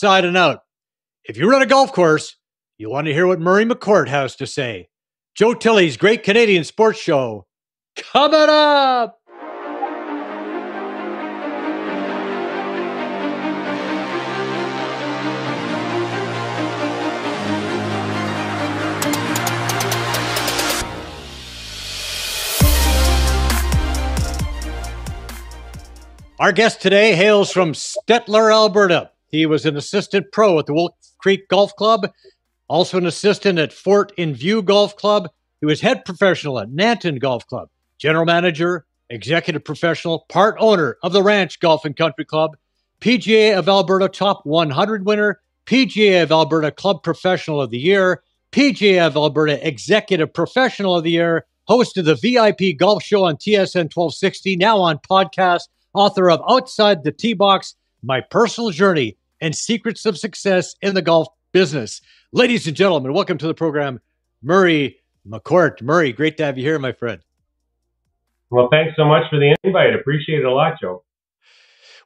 inside and out. If you run a golf course, you want to hear what Murray McCourt has to say. Joe Tilley's Great Canadian Sports Show coming up. Our guest today hails from Stettler, Alberta. He was an assistant pro at the Wolf Creek Golf Club, also an assistant at Fort in View Golf Club. He was head professional at Nanton Golf Club, general manager, executive professional, part owner of the Ranch Golf and Country Club, PGA of Alberta Top 100 winner, PGA of Alberta Club Professional of the Year, PGA of Alberta Executive Professional of the Year, host of the VIP Golf Show on TSN 1260, now on podcast, author of Outside the Tee Box, My Personal Journey and Secrets of Success in the Golf Business. Ladies and gentlemen, welcome to the program, Murray McCourt. Murray, great to have you here, my friend. Well, thanks so much for the invite. Appreciate it a lot, Joe.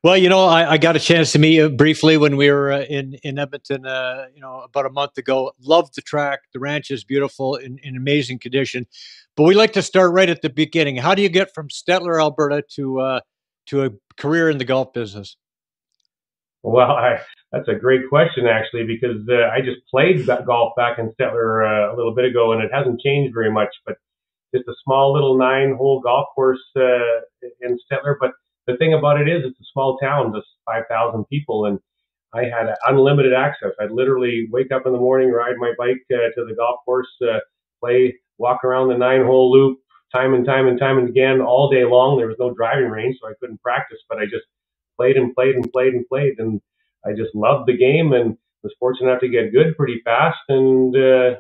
Well, I got a chance to meet you briefly when we were in Edmonton, about a month ago. Loved the track. The ranch is beautiful, in amazing condition. But we like to start right at the beginning. How do you get from Stettler, Alberta to a career in the golf business? Well, that's a great question, actually, because I just played golf back in Stettler a little bit ago, and it hasn't changed very much, but just a small little 9-hole golf course in Stettler. But the thing about it is it's a small town, just 5,000 people, and I had unlimited access. I'd literally wake up in the morning, ride my bike to the golf course, play, walk around the 9-hole loop, time and time again all day long. There was no driving range, so I couldn't practice, but I just played and played. And I just loved the game and was fortunate enough to get good pretty fast. And I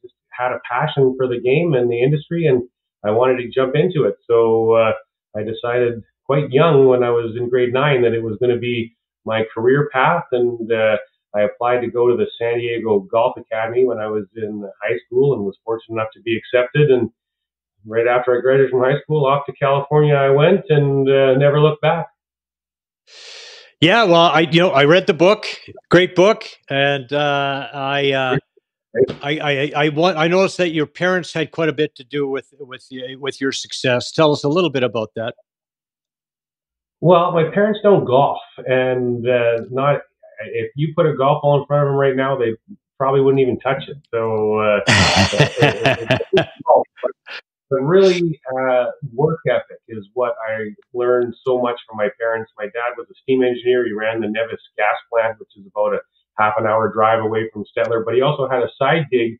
just had a passion for the game and the industry, and I wanted to jump into it. So I decided quite young when I was in grade 9 that it was going to be my career path. And I applied to go to the San Diego Golf Academy when I was in high school and was fortunate enough to be accepted. And right after I graduated from high school, off to California I went and never looked back. Yeah, well, I read the book, great book, and I noticed that your parents had quite a bit to do with your success. Tell us a little bit about that. Well, my parents don't golf, and not if you put a golf ball in front of them right now, they probably wouldn't even touch it. So. But really, work ethic is what I learned so much from my parents. My dad was a steam engineer. He ran the Nevis gas plant, which is about a half-an-hour drive away from Stettler. But he also had a side gig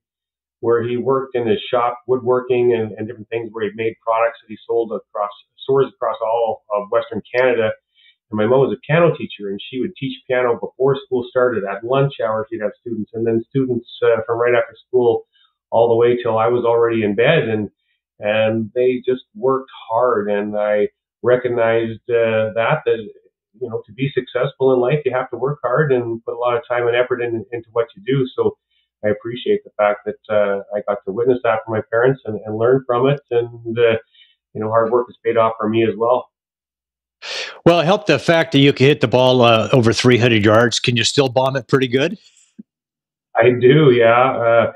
where he worked in his shop, woodworking and different things, where he made products that he sold across stores across all of Western Canada. And my mom was a piano teacher, and she would teach piano before school started. At lunch hour, she'd have students, and then students from right after school all the way till I was already in bed. And they just worked hard, and I recognized that to be successful in life, you have to work hard and put a lot of time and effort into what you do. So I appreciate the fact that I got to witness that from my parents and learn from it. And hard work has paid off for me as well. Well, it helped the fact that you can hit the ball over 300 yards. Can you still bomb it pretty good? I do, yeah.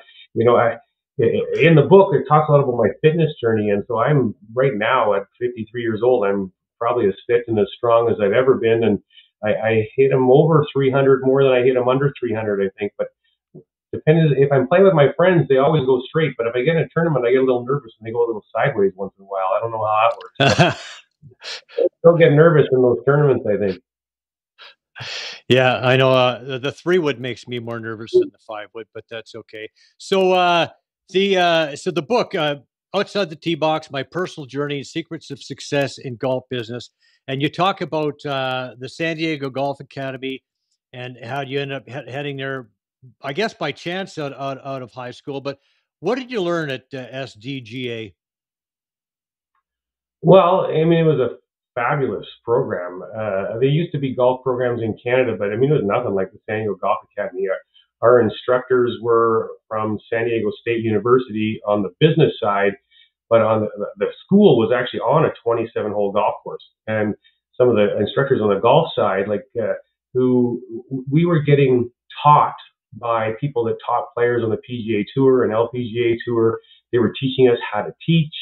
In the book, it talks a lot about my fitness journey. And so I'm right now at 53 years old. I'm probably as fit and as strong as I've ever been. And I hit them over 300 more than I hit them under 300, I think. But depending, if I'm playing with my friends, they always go straight. But if I get in a tournament, I get a little nervous and they go a little sideways once in a while. I don't know how that works. I still get nervous in those tournaments, I think. Yeah, I know. The 3-wood makes me more nervous than the 5-wood, but that's okay. So, the book, Outside the Tee Box, My Personal Journey, Secrets of Success in Golf Business. And you talk about the San Diego Golf Academy and how you end up heading there, I guess, by chance out of high school. But what did you learn at SDGA? Well, I mean, it was a fabulous program. There used to be golf programs in Canada, but I mean, it was nothing like the San Diego Golf Academy. Our instructors were from San Diego State University on the business side, but on the school was actually on a 27-hole golf course. And some of the instructors on the golf side, like who we were getting taught by people that taught players on the PGA Tour and LPGA Tour. They were teaching us how to teach.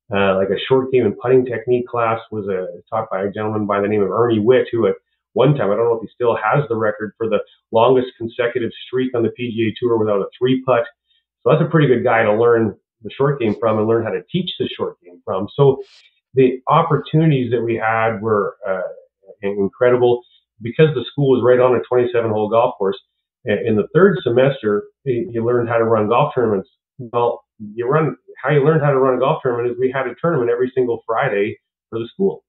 Like a short game and putting technique class was taught by a gentleman by the name of Ernie Witt, who at one time, I don't know if he still has the record for the longest consecutive streak on the PGA Tour without a three putt. So that's a pretty good guy to learn the short game from and learn how to teach the short game from. So the opportunities that we had were incredible because the school was right on a 27-hole golf course. In the third semester, you learned how to run golf tournaments. Well, how you learned how to run a golf tournament is we had a tournament every single Friday for the school.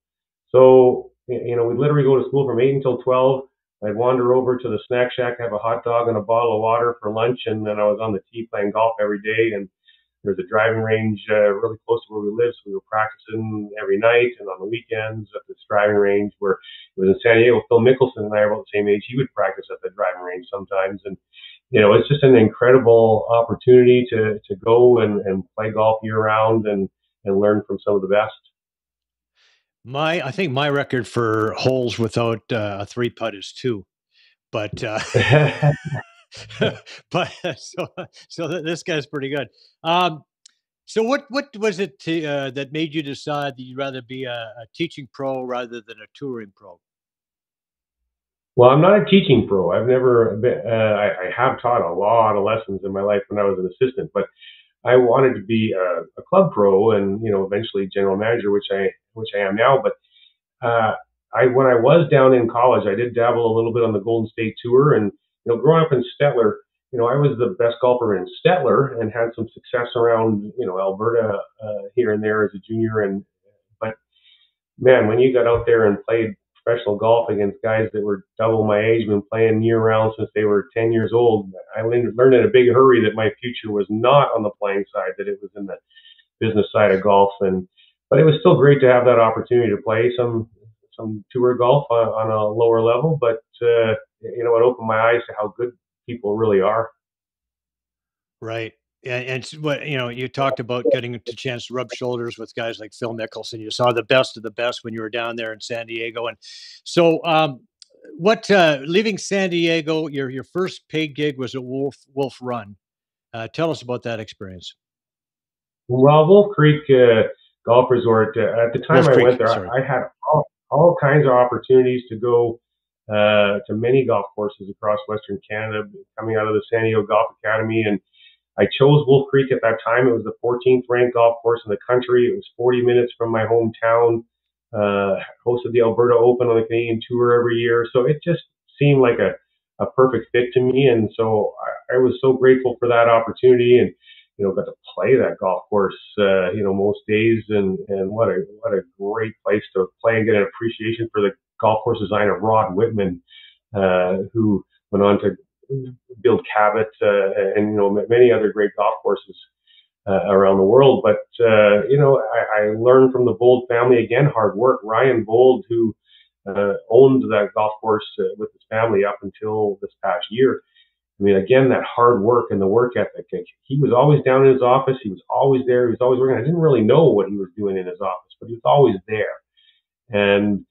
So, we'd literally go to school from 8 until 12. I'd wander over to the snack shack, have a hot dog and a bottle of water for lunch, and then I was on the tee playing golf every day. And there's a driving range really close to where we live, so we were practicing every night and on the weekends at this driving range where it was in San Diego. Phil Mickelson and I are about the same age. He would practice at the driving range sometimes. And, it's just an incredible opportunity to go and play golf year round and learn from some of the best. I think my record for holes without a three putt is 2, but but this guy's pretty good. So what was it that made you decide that you'd rather be a teaching pro rather than a touring pro? Well, I'm not a teaching pro. I've never been, I have taught a lot of lessons in my life when I was an assistant, but I wanted to be a club pro and, eventually general manager, which I am now. But when I was down in college, I did dabble a little bit on the Golden State Tour, and growing up in Stettler, I was the best golfer in Stettler and had some success around Alberta here and there as a junior. But man, when you got out there and played professional golf against guys that were double my age, been playing year round since they were 10 years old, I learned in a big hurry that my future was not on the playing side, that it was in the business side of golf. But it was still great to have that opportunity to play some tour golf on a lower level. But it opened my eyes to how good people really are. Right. And what you talked about getting a chance to rub shoulders with guys like Phil Mickelson. You saw the best of the best when you were down there in San Diego. And so, leaving San Diego, your first paid gig was at Wolf Run. Tell us about that experience. Well, Wolf Creek Golf Resort. At the time I went there, sorry. I had all kinds of opportunities to go to many golf courses across Western Canada, coming out of the San Diego Golf Academy. And I chose Wolf Creek at that time. It was the 14th ranked golf course in the country. It was 40 minutes from my hometown. Hosted the Alberta Open on the Canadian Tour every year. So it just seemed like a perfect fit to me. And so I was so grateful for that opportunity and, got to play that golf course, most days. And what a great place to play and get an appreciation for the golf course designer, Rod Whitman, who went on to build Cabot and many other great golf courses around the world. But I learned from the Bold family, again, hard work. Ryan Bold, who owned that golf course with his family up until this past year. I mean, again, that hard work and the work ethic. He was always down in his office. He was always there. He was always working. I didn't really know what he was doing in his office, but he was always there. And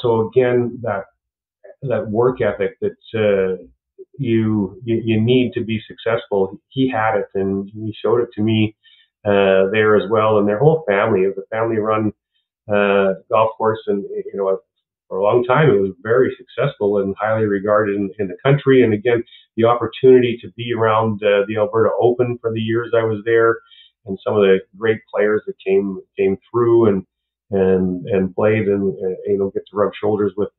so again, that work ethic that you need to be successful. He had it, and he showed it to me there as well. And their whole family, it was a family-run golf course, and for a long time it was very successful and highly regarded in the country. And again, the opportunity to be around the Alberta Open for the years I was there, and some of the great players that came through and played, and get to rub shoulders with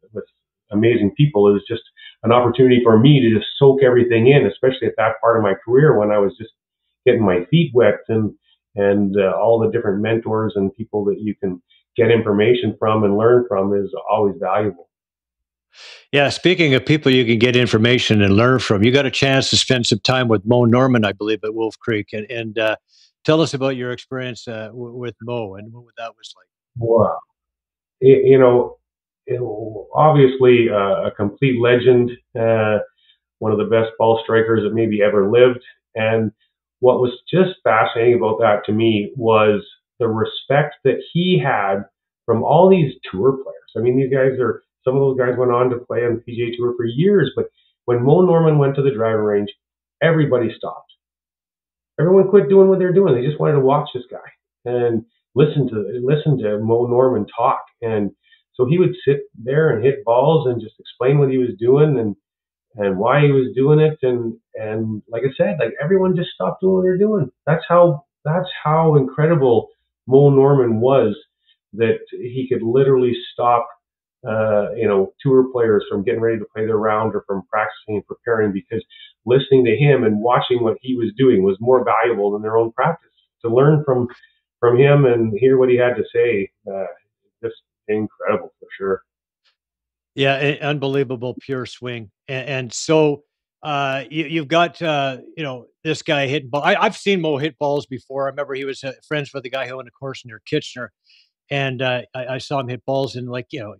amazing people. Is just an opportunity for me to just soak everything in, especially at that part of my career when I was just getting my feet wet, and all the different mentors and people that you can get information from and learn from is always valuable. Yeah, speaking of people you can get information and learn from, you got a chance to spend some time with Mo Norman, I believe, at Wolf Creek, and tell us about your experience with Mo and what that was like. Wow, obviously a complete legend, one of the best ball strikers that maybe ever lived. And what was just fascinating about that to me was the respect that he had from all these tour players. I mean, these guys are some of those guys went on to play on the PGA Tour for years. But when Mo Norman went to the driving range, everybody stopped. Everyone quit doing what they're doing. They just wanted to watch this guy and listen to Mo Norman talk. And so he would sit there and hit balls and just explain what he was doing and why he was doing it. And like I said, like everyone just stopped doing what they're doing. That's how incredible Mo Norman was, that he could literally stop tour players from getting ready to play their round or from practicing and preparing, because listening to him and watching what he was doing was more valuable than their own practice. To learn from him and hear what he had to say, just incredible for sure. Yeah, unbelievable pure swing. And so you've got this guy hitting ball. I've seen Mo hit balls before. I remember he was friends with the guy who owned a course near Kitchener, and I saw him hit balls, and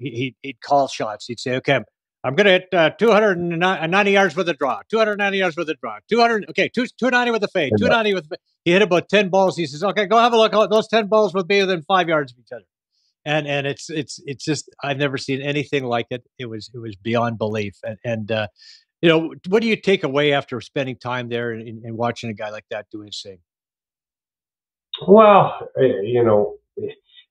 he'd call shots. He'd say, "Okay, I'm going to hit 290 yards with a draw, 290 yards with a draw, 290 with a fade, 290 with." He hit about 10 balls. He says, "Okay, go have a look. Those 10 balls will be within 5 yards of each other." And it's just, I've never seen anything like it. It was beyond belief. And what do you take away after spending time there and watching a guy like that do his thing? Well, again,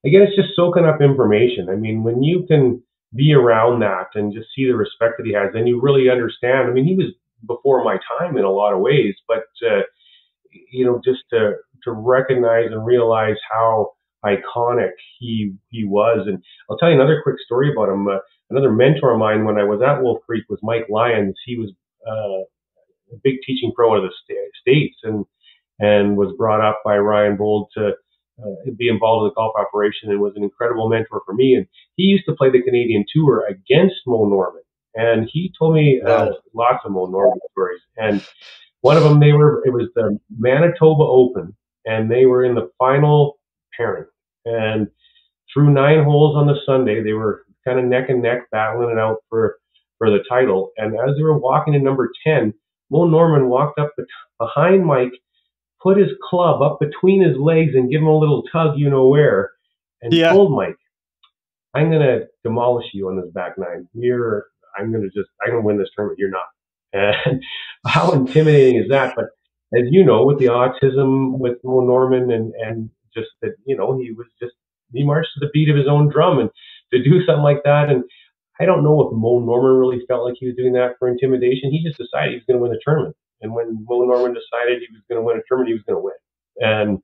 it's just soaking up information. I mean, when you can be around that and just see the respect that he has, then you really understand. I mean, he was before my time in a lot of ways, but just to recognize and realize how iconic he was. And I'll tell you another quick story about him. Another mentor of mine when I was at Wolf Creek was Mike Lyons. He was a big teaching pro of the States and was brought up by Ryan Bold to be involved in the golf operation, and was an incredible mentor for me. And he used to play the Canadian Tour against Mo Norman. And he told me lots of Mo Norman stories. And one of them, it was the Manitoba Open, and they were in the final pairing. And through 9 holes on the Sunday, they were kind of neck and neck battling it out for the title. And as they were walking to number 10, Mo Norman walked up behind Mike, put his club up between his legs and give him a little tug, where, and told Mike, "I'm going to demolish you on this back 9. I'm going to win this tournament. You're not." And how intimidating is that? But as you know, with the autism with Mo Norman and just that, he marched to the beat of his own drum, and to do something like that. And I don't know if Mo Norman really felt like he was doing that for intimidation. He just decided he was going to win the tournament. And when Mo Norman decided he was going to win a tournament, he was going to win. And,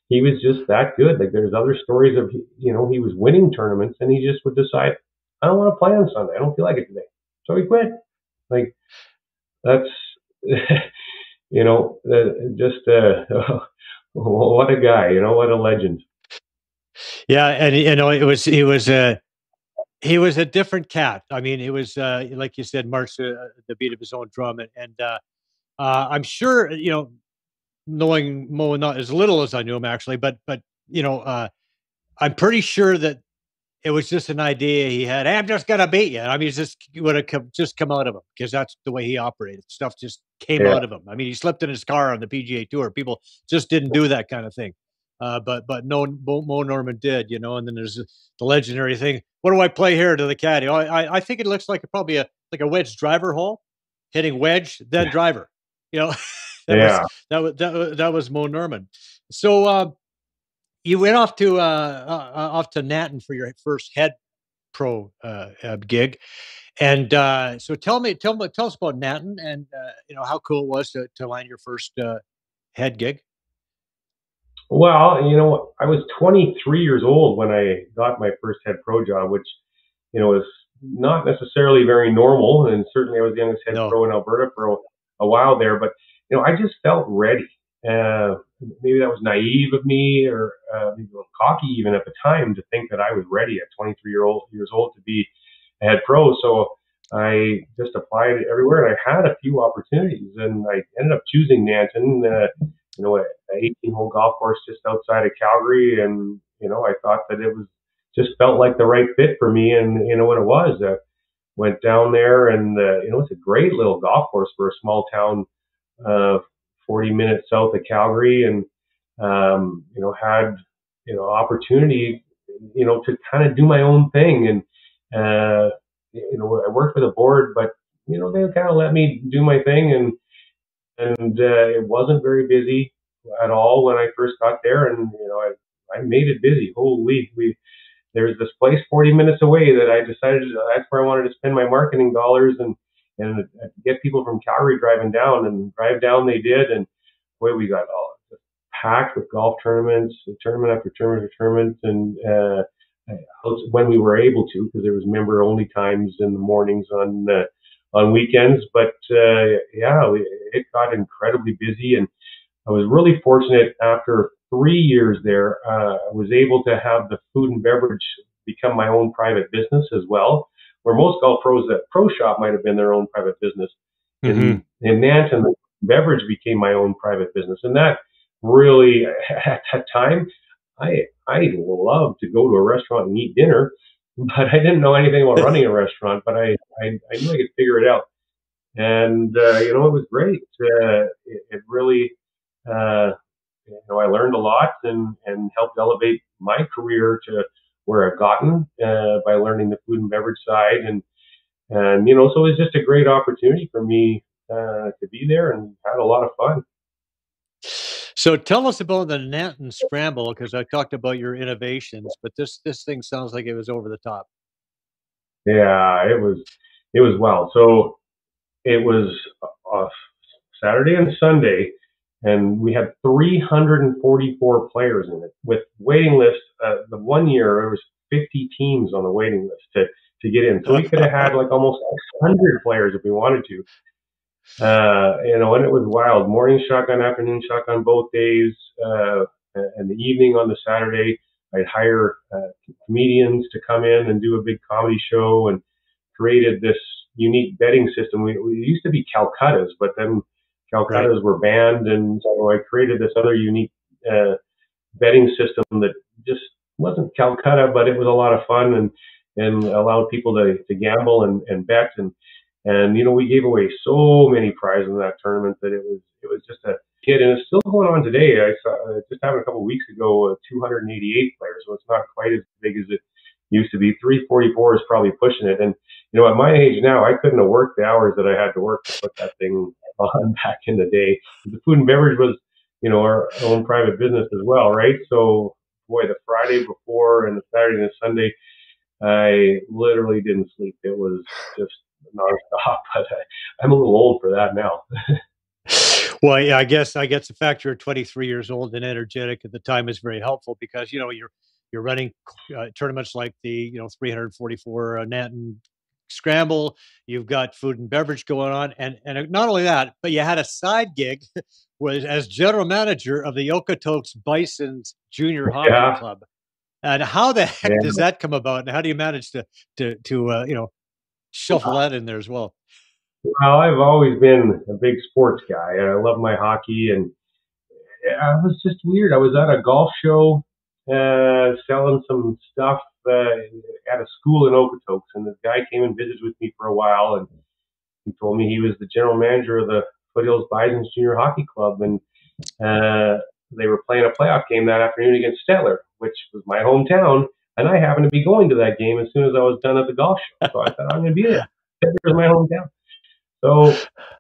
he was just that good. Like, there's other stories of, he was winning tournaments and he just would decide, "I don't want to play on Sunday. I don't feel like it today." So he quit. Like, that's, what a guy, what a legend. Yeah. And, he was a different cat. I mean, he was, like you said, marched to the beat of his own drum. And I'm sure, knowing Mo not as little as I knew him actually, but I'm pretty sure that it was just an idea he had. "Hey, I'm just gonna beat you." I mean, it just would have come out of him, because that's the way he operated. Stuff just came out of him. I mean, he slept in his car on the PGA Tour. People just didn't do that kind of thing. But no, Mo Norman did, And then there's the legendary thing: "What do I play here?" to the caddy. I think it looks like probably a wedge driver hole, hitting wedge then driver. That was Mo Norman. So you went off to Nanton for your first head pro gig, and so tell us about Nanton, and how cool it was to land your first head gig. Well, I was 23 years old when I got my first head pro job, which is not necessarily very normal, and certainly I was the youngest head pro in Alberta for a while there. But I just felt ready. Maybe that was naive of me, or maybe a little cocky even at the time, to think that I was ready at 23 years old to be a head pro. So I just applied everywhere, and I had a few opportunities, and I ended up choosing Nanton, an 18-hole golf course just outside of Calgary. And I thought that it was just felt like the right fit for me, and what it was. Went down there, and it's a great little golf course for a small town, 40 minutes south of Calgary, and had opportunity to kind of do my own thing. And, I worked for the board, but, they kind of let me do my thing. And it wasn't very busy at all when I first got there. And, I made it busy. Holy, there's this place 40 minutes away that I decided that's where I wanted to spend my marketing dollars and get people from Calgary driving down, and drive down they did. And boy, we got all packed with golf tournaments, tournament after tournament after tournament. And, when we were able to, because there was member only times in the mornings on weekends. But, it got incredibly busy, and I was really fortunate after 3 years there. I was able to have the food and beverage become my own private business as well, where most golf pros, that pro shop might have been their own private business. Mm-hmm. In Nanton, the beverage became my own private business. And that really, at that time, I loved to go to a restaurant and eat dinner, but I didn't know anything about running a restaurant, but I knew I could figure it out. And, it was great. It really, I learned a lot and helped elevate my career to where I've gotten, by learning the food and beverage side. And so it was just a great opportunity for me, to be there, and had a lot of fun. So tell us about the Nanton Scramble, because I talked about your innovations, but this thing sounds like it was over the top. Yeah, it was wild. So it was uh, Saturday and Sunday, and we had 344 players in it with waiting lists. The one year there was 50 teams on the waiting list to get in. So we could have had like almost 100 players if we wanted to. And it was wild. Morning shotgun, afternoon shotgun, both days, and the evening on the Saturday, I'd hire comedians to come in and do a big comedy show, and created this unique betting system. We used to be Calcuttas, but then Calcuttas were banned, and so I created this other unique betting system that just wasn't Calcutta, but it was a lot of fun, and allowed people to gamble and bet. And we gave away so many prizes in that tournament that it was just a hit, and it's still going on today. I saw just happened a couple of weeks ago, 288 players, so it's not quite as big as it used to be. 344 is probably pushing it, and at my age now, I couldn't have worked the hours that I had to work to put that thing on back in the day. The food and beverage was, our own private business as well, right? So, boy, the Friday before and the Saturday and the Sunday, I literally didn't sleep. It was just nonstop. But I'm a little old for that now. Well, yeah, I guess the fact you're 23 years old and energetic at the time is very helpful, because you're running tournaments like the 344 Nanton Scramble. You've got food and beverage going on, and not only that, but you had a side gig was as general manager of the Okotoks Bisons Junior Hockey Yeah, Club. And how the heck yeah. does that come about? And how do you manage to shuffle that in there as well? Well, I've always been a big sports guy. I love my hockey, and it was just weird. I was at a golf show, selling some stuff at a school in Okotoks, and this guy came and visited with me for a while, and he told me he was the general manager of the Foothills Bisons Junior Hockey Club, and they were playing a playoff game that afternoon against Stettler, which was my hometown, and I happened to be going to that game as soon as I was done at the golf show. So I thought, I'm going to be there. Stettler's my hometown. So,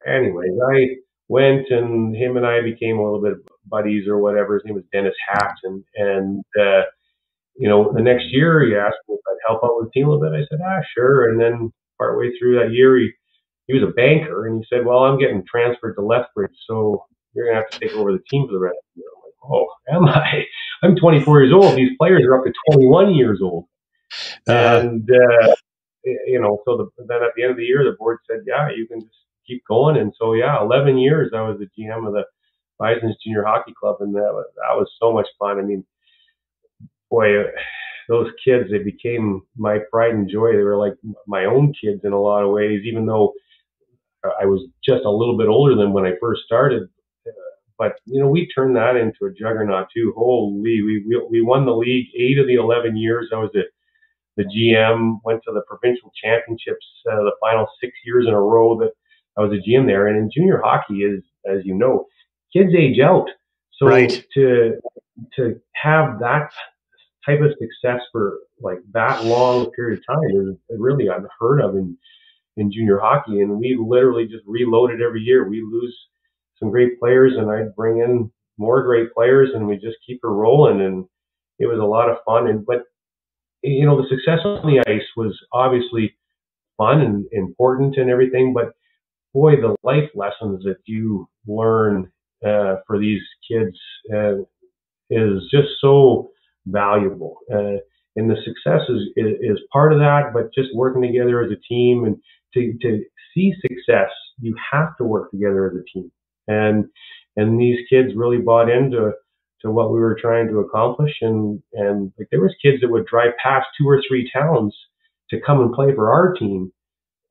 anyways, I went, and him and I became a little bit of buddies or whatever. His name was Dennis Hatch, and the next year he asked me if I'd help out with the team a little bit. I said, sure. And then partway through that year, he was a banker, and he said, well, I'm getting transferred to Lethbridge, so you're going to have to take over the team for the rest of the year. I'm like, oh, am I? I'm 24 years old. These players are up to 21 years old. Uh, And, so then at the end of the year, the board said, yeah, you can just keep going. And so, yeah, 11 years I was the GM of the Bison's Junior Hockey Club, and that was so much fun. I mean, boy, those kids, they became my pride and joy. They were like my own kids in a lot of ways, even though I was just a little bit older than when I first started. But we turned that into a juggernaut too. Holy, we won the league 8 of the 11 years. I was the GM. Went to the provincial championships the final 6 years in a row that I was a GM there. And in junior hockey, as you know, kids age out. So right. to have that type of success for like that long period of time is really unheard of in junior hockey. And we literally just reloaded every year. We lose some great players and I'd bring in more great players and we just keep her rolling. And it was a lot of fun. But the success on the ice was obviously fun and important and everything. But boy, the life lessons that you learn for these kids is just so valuable. And the success is part of that, but just working together as a team and to see success, you have to work together as a team. And these kids really bought into what we were trying to accomplish. And like there was kids that would drive past 2 or 3 towns to come and play for our team.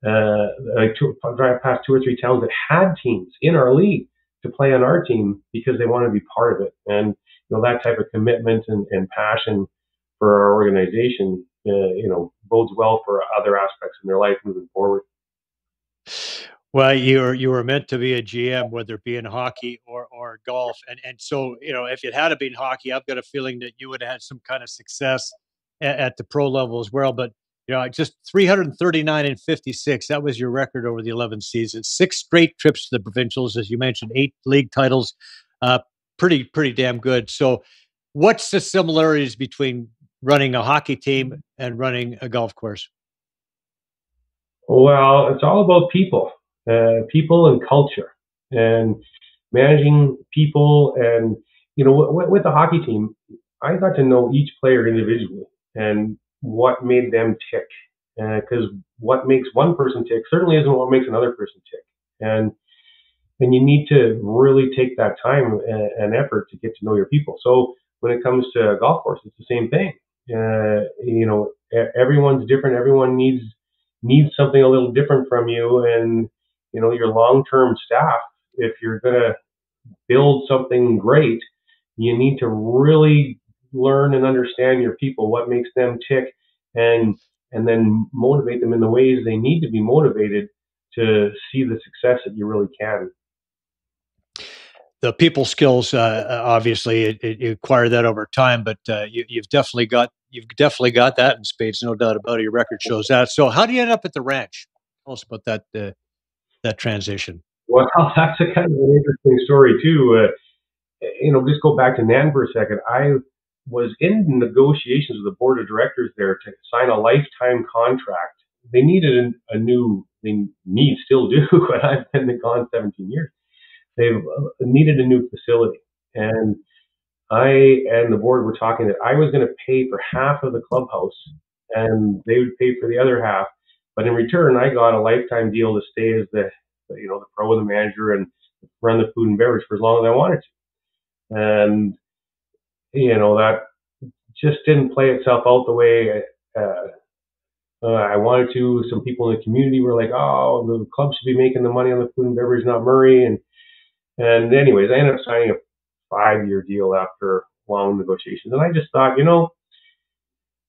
Drive past 2 or 3 towns that had teams in our league to play on our team because they want to be part of it. And that type of commitment and passion for our organization, bodes well for other aspects in their life moving forward. Well, you were meant to be a GM, whether it be in hockey or golf, and so if it had been hockey, I've got a feeling that you would have had some kind of success at the pro level as well. But just 339 and 56. That was your record over the 11 seasons. 6 straight trips to the provincials, as you mentioned, 8 league titles. Pretty damn good. So, what's the similarities between running a hockey team and running a golf course? Well, it's all about people and culture and managing people. And, with the hockey team, I got to know each player individually and what made them tick. Because what makes one person tick certainly isn't what makes another person tick. And you need to really take that time and effort to get to know your people. So when it comes to a golf course, it's the same thing. Everyone's different. Everyone needs something a little different from you. And, your long-term staff, if you're going to build something great, you need to really learn and understand your people, what makes them tick, and then motivate them in the ways they need to be motivated to see the success that you really can. The people skills, obviously, you acquire that over time, but you've definitely got that in spades, no doubt about it. Your record shows that. So, how do you end up at the ranch? Tell us about that transition. Well, that's a kind of an interesting story too. Just go back to Nanton for a second. I was in negotiations with the board of directors there to sign a lifetime contract. They needed they still do, but I've been gone 17 years. They've needed a new facility. And I and the board were talking that I was going to pay for half of the clubhouse and they would pay for the other half. But in return, I got a lifetime deal to stay as the pro and the manager and run the food and beverage for as long as I wanted to. And, that just didn't play itself out the way I wanted to. Some people in the community were like, oh, the club should be making the money on the food and beverage, not Murray. And anyways, I ended up signing a 5-year deal after long negotiations. And I just thought,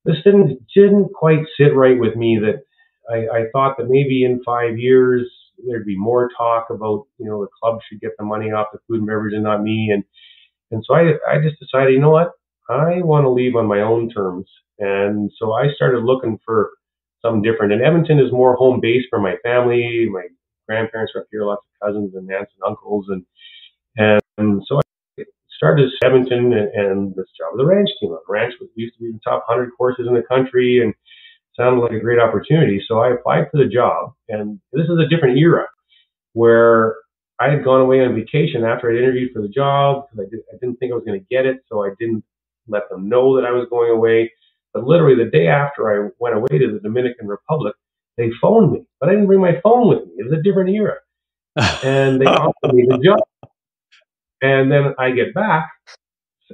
this didn't quite sit right with me. That I thought that maybe in 5 years there'd be more talk about, the club should get the money off the food and beverage and not me. And so I just decided, you know what, I want to leave on my own terms. And so I started looking for something different. And Edmonton is more home base for my family. My grandparents are up here, lots of cousins and aunts and uncles. And so I started at Edmonton and this job with the ranch team. The ranch used to be the top 100 courses in the country and sounded like a great opportunity. So I applied for the job. And this is a different era where I had gone away on vacation after I'd interviewed for the job because I didn't think I was going to get it. So I didn't let them know that I was going away. But literally the day after I went away to the Dominican Republic, they phoned me. But I didn't bring my phone with me. It was a different era. And they offered me the job. And then I get back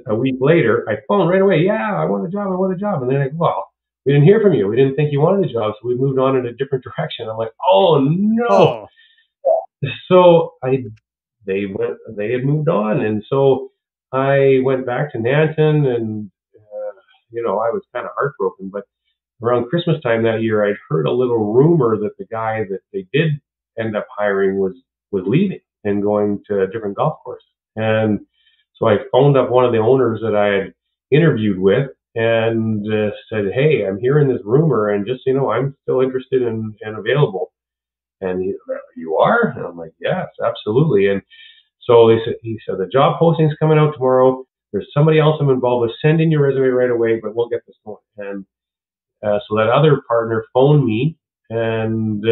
a week later, I phone right away. Yeah, I want the job. And they're like, well, we didn't hear from you. We didn't think you wanted the job. So we moved on in a different direction. I'm like, oh no. Oh. So they had moved on. And so I went back to Nanton and, I was kind of heartbroken, but around Christmas time that year, I'd heard a little rumor that the guy that they did end up hiring was leaving and going to a different golf course. And so I phoned up one of the owners that I had interviewed with and said, "Hey, I'm hearing this rumor, and just so you know, I'm still interested and available." And you are? And I'm like, "Yes, absolutely." And so he said, "The job posting's coming out tomorrow. There's somebody else I'm involved with. Send in your resume right away, but we'll get this going." And so that other partner phoned me, and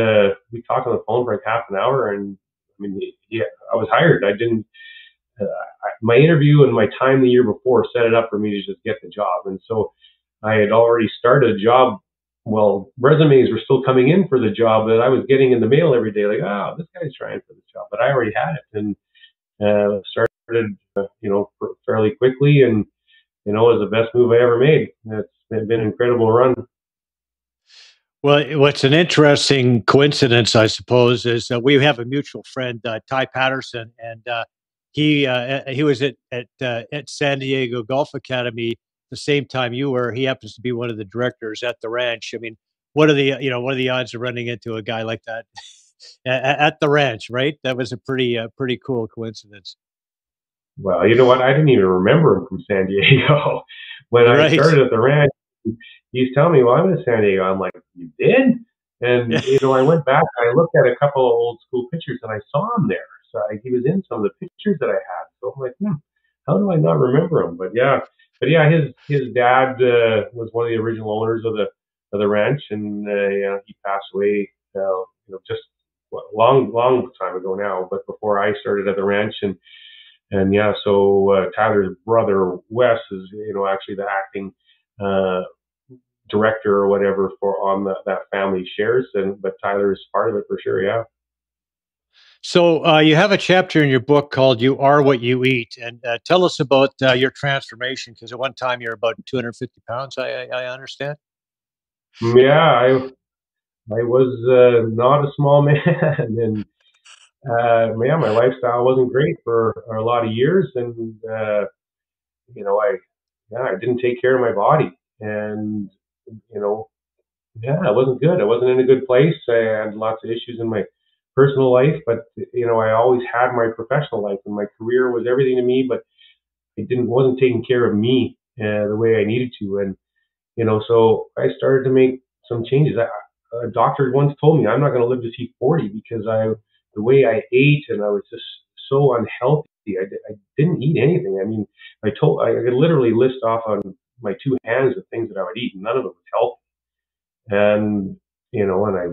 we talked on the phone for like half an hour. And I mean, yeah, I was hired. I didn't. My interview and my time the year before set it up for me to just get the job. And so I had already started a job. Well, resumes were still coming in for the job that I was getting in the mail every day. Like, oh, this guy's trying for this job, but I already had it, and started, fairly quickly, and it was the best move I ever made. It's been an incredible run. Well, what's an interesting coincidence, I suppose, is we have a mutual friend, Ty Patterson, and he was at San Diego Golf Academy the same time you were. He happens to be one of the directors at the ranch. I mean, what are the odds of running into a guy like that at the ranch, right? That was a pretty cool coincidence, Well, you know what? I didn't even remember him from San Diego. When I right? started at the ranch, he's telling me, "Well, I'm in San Diego." I'm like, "You did?" And I went back and I looked at a couple of old school pictures, and I saw him there. So he was in some of the pictures that I had. So I'm like, how do I not remember him? But yeah, his dad was one of the original owners of the ranch, and he passed away, just long time ago now. But before I started at the ranch, and yeah, so Tyler's brother Wes is actually the acting uh, director or whatever for on that family shares, and but Tyler's part of it for sure. Yeah. So you have a chapter in your book called "You Are What You Eat," and tell us about your transformation. Because at one time you're about 250 pounds, I understand. Yeah, I was not a small man, and yeah, my lifestyle wasn't great for a lot of years, and I yeah, I didn't take care of my body, and you know yeah, I wasn't good. I wasn't in a good place. I had lots of issues in my personal life, but I always had my professional life, and my career was everything to me. But it didn't wasn't taking care of me the way I needed to, and so I started to make some changes. A doctor once told me I'm not going to live to see 40 because the way I ate, and I was just so unhealthy. I didn't eat anything. I mean, I could literally list off on my two hands the things that I would eat, and none of it was healthy. And and I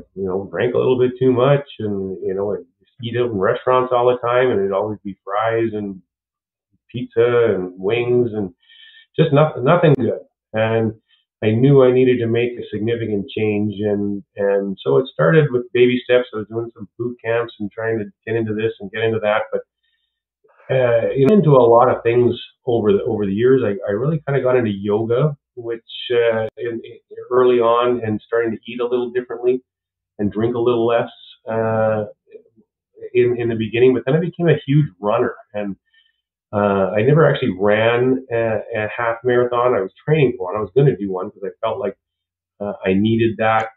drank a little bit too much, and I'd just eat out in restaurants all the time, and it'd always be fries and pizza and wings and just nothing good. And I knew I needed to make a significant change, and so it started with baby steps. I was doing some boot camps and trying to get into this and get into that, but into a lot of things over the years. I really kind of got into yoga, which early on, and starting to eat a little differently and drink a little less uh, in the beginning. But then I became a huge runner, and I never actually ran a half marathon. I was training for one. I was going to do one because I felt like I needed that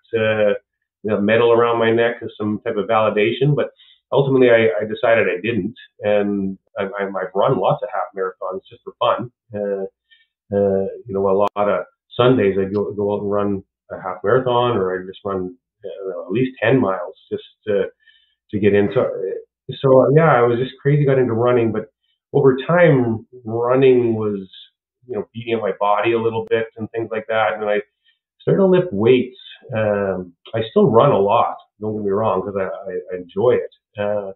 medal around my neck as some type of validation. But ultimately, I decided I didn't, and I've run lots of half marathons just for fun. A lot of Sundays I go out and run a half marathon, or I just run at least 10 miles just to get into. So yeah, I was just crazy, got into running, but over time, running was beating up my body a little bit and things like that, and I started to lift weights. I still run a lot. Don't get me wrong, because I enjoy it.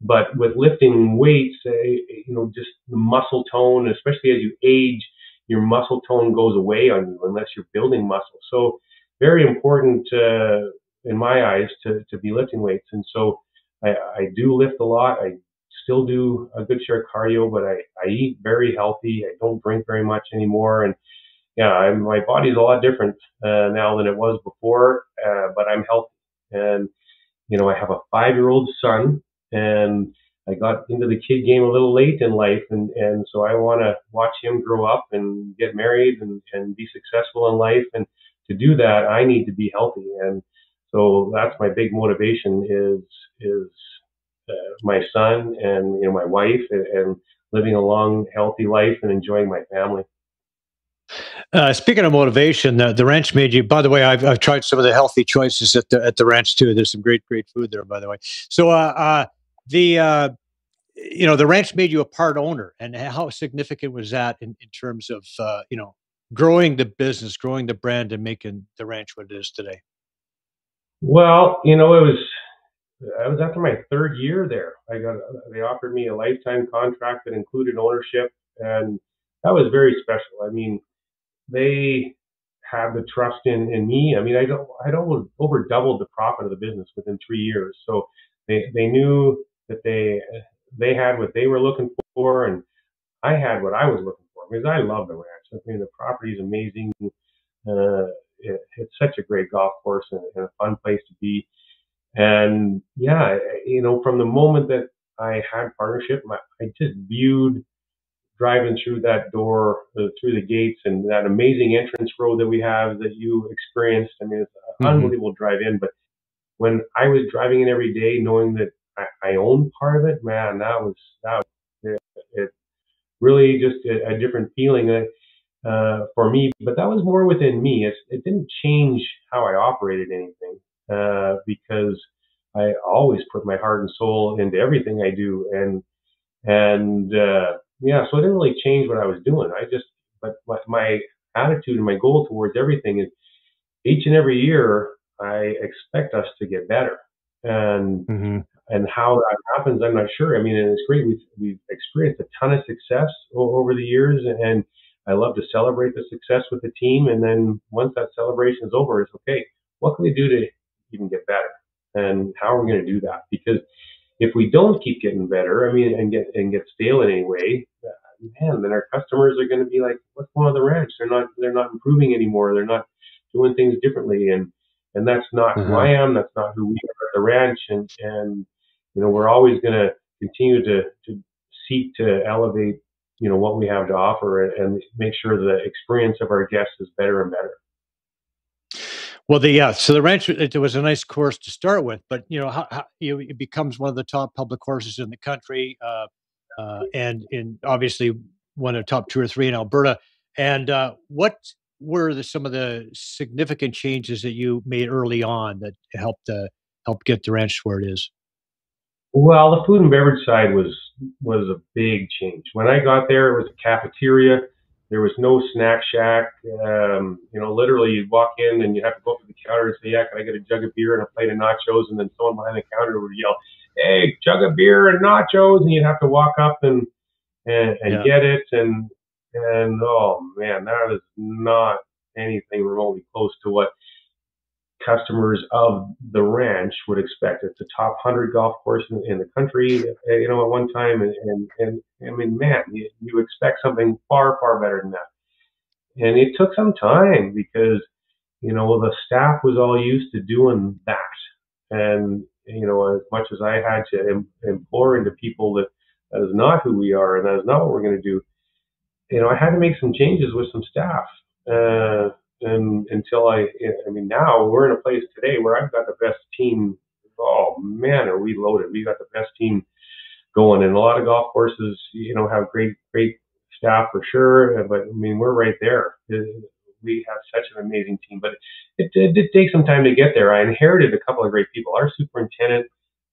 But with lifting weights, just the muscle tone, especially as you age, your muscle tone goes away on you unless you're building muscle. So very important in my eyes to be lifting weights. And so I do lift a lot. I still do a good share of cardio, but I eat very healthy. I don't drink very much anymore. And yeah, my body's a lot different now than it was before, but I'm healthy. And I have a 5-year-old son, and I got into the kid game a little late in life, and so I want to watch him grow up and get married and be successful in life. And to do that, I need to be healthy, and so that's my big motivation is my son and my wife, and living a long, healthy life and enjoying my family. Speaking of motivation, the ranch made you. By the way, I've tried some of the healthy choices at the ranch too. There's some great food there, by the way. So the the ranch made you a part owner, and how significant was that in terms of growing the business, growing the brand, and making the ranch what it is today? Well, I was after my third year there. They offered me a lifetime contract that included ownership, and that was very special. I mean, they had the trust in me. I mean, I'd over doubled the profit of the business within 3 years. So they knew that they had what they were looking for, and I had what I was looking for because I love the ranch. I mean, the property is amazing. It's such a great golf course and a fun place to be. And yeah, from the moment that I had partnership, I just viewed driving through that door, through the gates, and that amazing entrance road that we have that you experienced. I mean, it's an Hmm. unbelievable drive in. But when I was driving in every day, knowing that I owned part of it, man, that was it really just a different feeling for me. But that was more within me. It didn't change how I operated anything because I always put my heart and soul into everything I do, and yeah, so it didn't really change what I was doing. But my attitude and my goal towards everything is each and every year I expect us to get better, and Hmm. and how that happens, I'm not sure. I mean, and it's great. We've experienced a ton of success over the years, and I love to celebrate the success with the team. And then once that celebration is over, it's okay. What can we do to even get better, and how are we going to do that? Because if we don't keep getting better, I mean, and get stale in any way, man, then our customers are going to be like, "What's going on at the ranch? They're not improving anymore. They're not doing things differently." And that's not who I Uh-huh. am. That's not who we are at the ranch. And we're always going to continue to seek to elevate what we have to offer and make sure the experience of our guests is better and better. Well, so the ranch, it was a nice course to start with, but it becomes one of the top public courses in the country, and in obviously one of the top two or three in Alberta. And what were some of the significant changes that you made early on that help get the ranch where it is? Well, the food and beverage side was a big change. When I got there, it was a cafeteria. There was no snack shack. Literally, you'd walk in and you have to go up to the counter and say, "Yeah, can I get a jug of beer and a plate of nachos?" And then someone behind the counter would yell, "Hey, jug of beer and nachos!" And you'd have to walk up and Yeah. get it. And oh man, that is not anything remotely close to what customers of the ranch would expect. It's the top 100 golf course in the country, at one time. And I mean, man, you expect something far, far better than that. And it took some time because, the staff was all used to doing that. And, as much as I had to implore into people that that is not who we are and that is not what we're going to do, I had to make some changes with some staff. Uh, and until I mean, now we're in a place today where I've got the best team. Oh man, are we loaded? We got the best team going, and a lot of golf courses, have great staff for sure. But I mean, we're right there. We have such an amazing team, but it did take some time to get there. I inherited a couple of great people. Our superintendent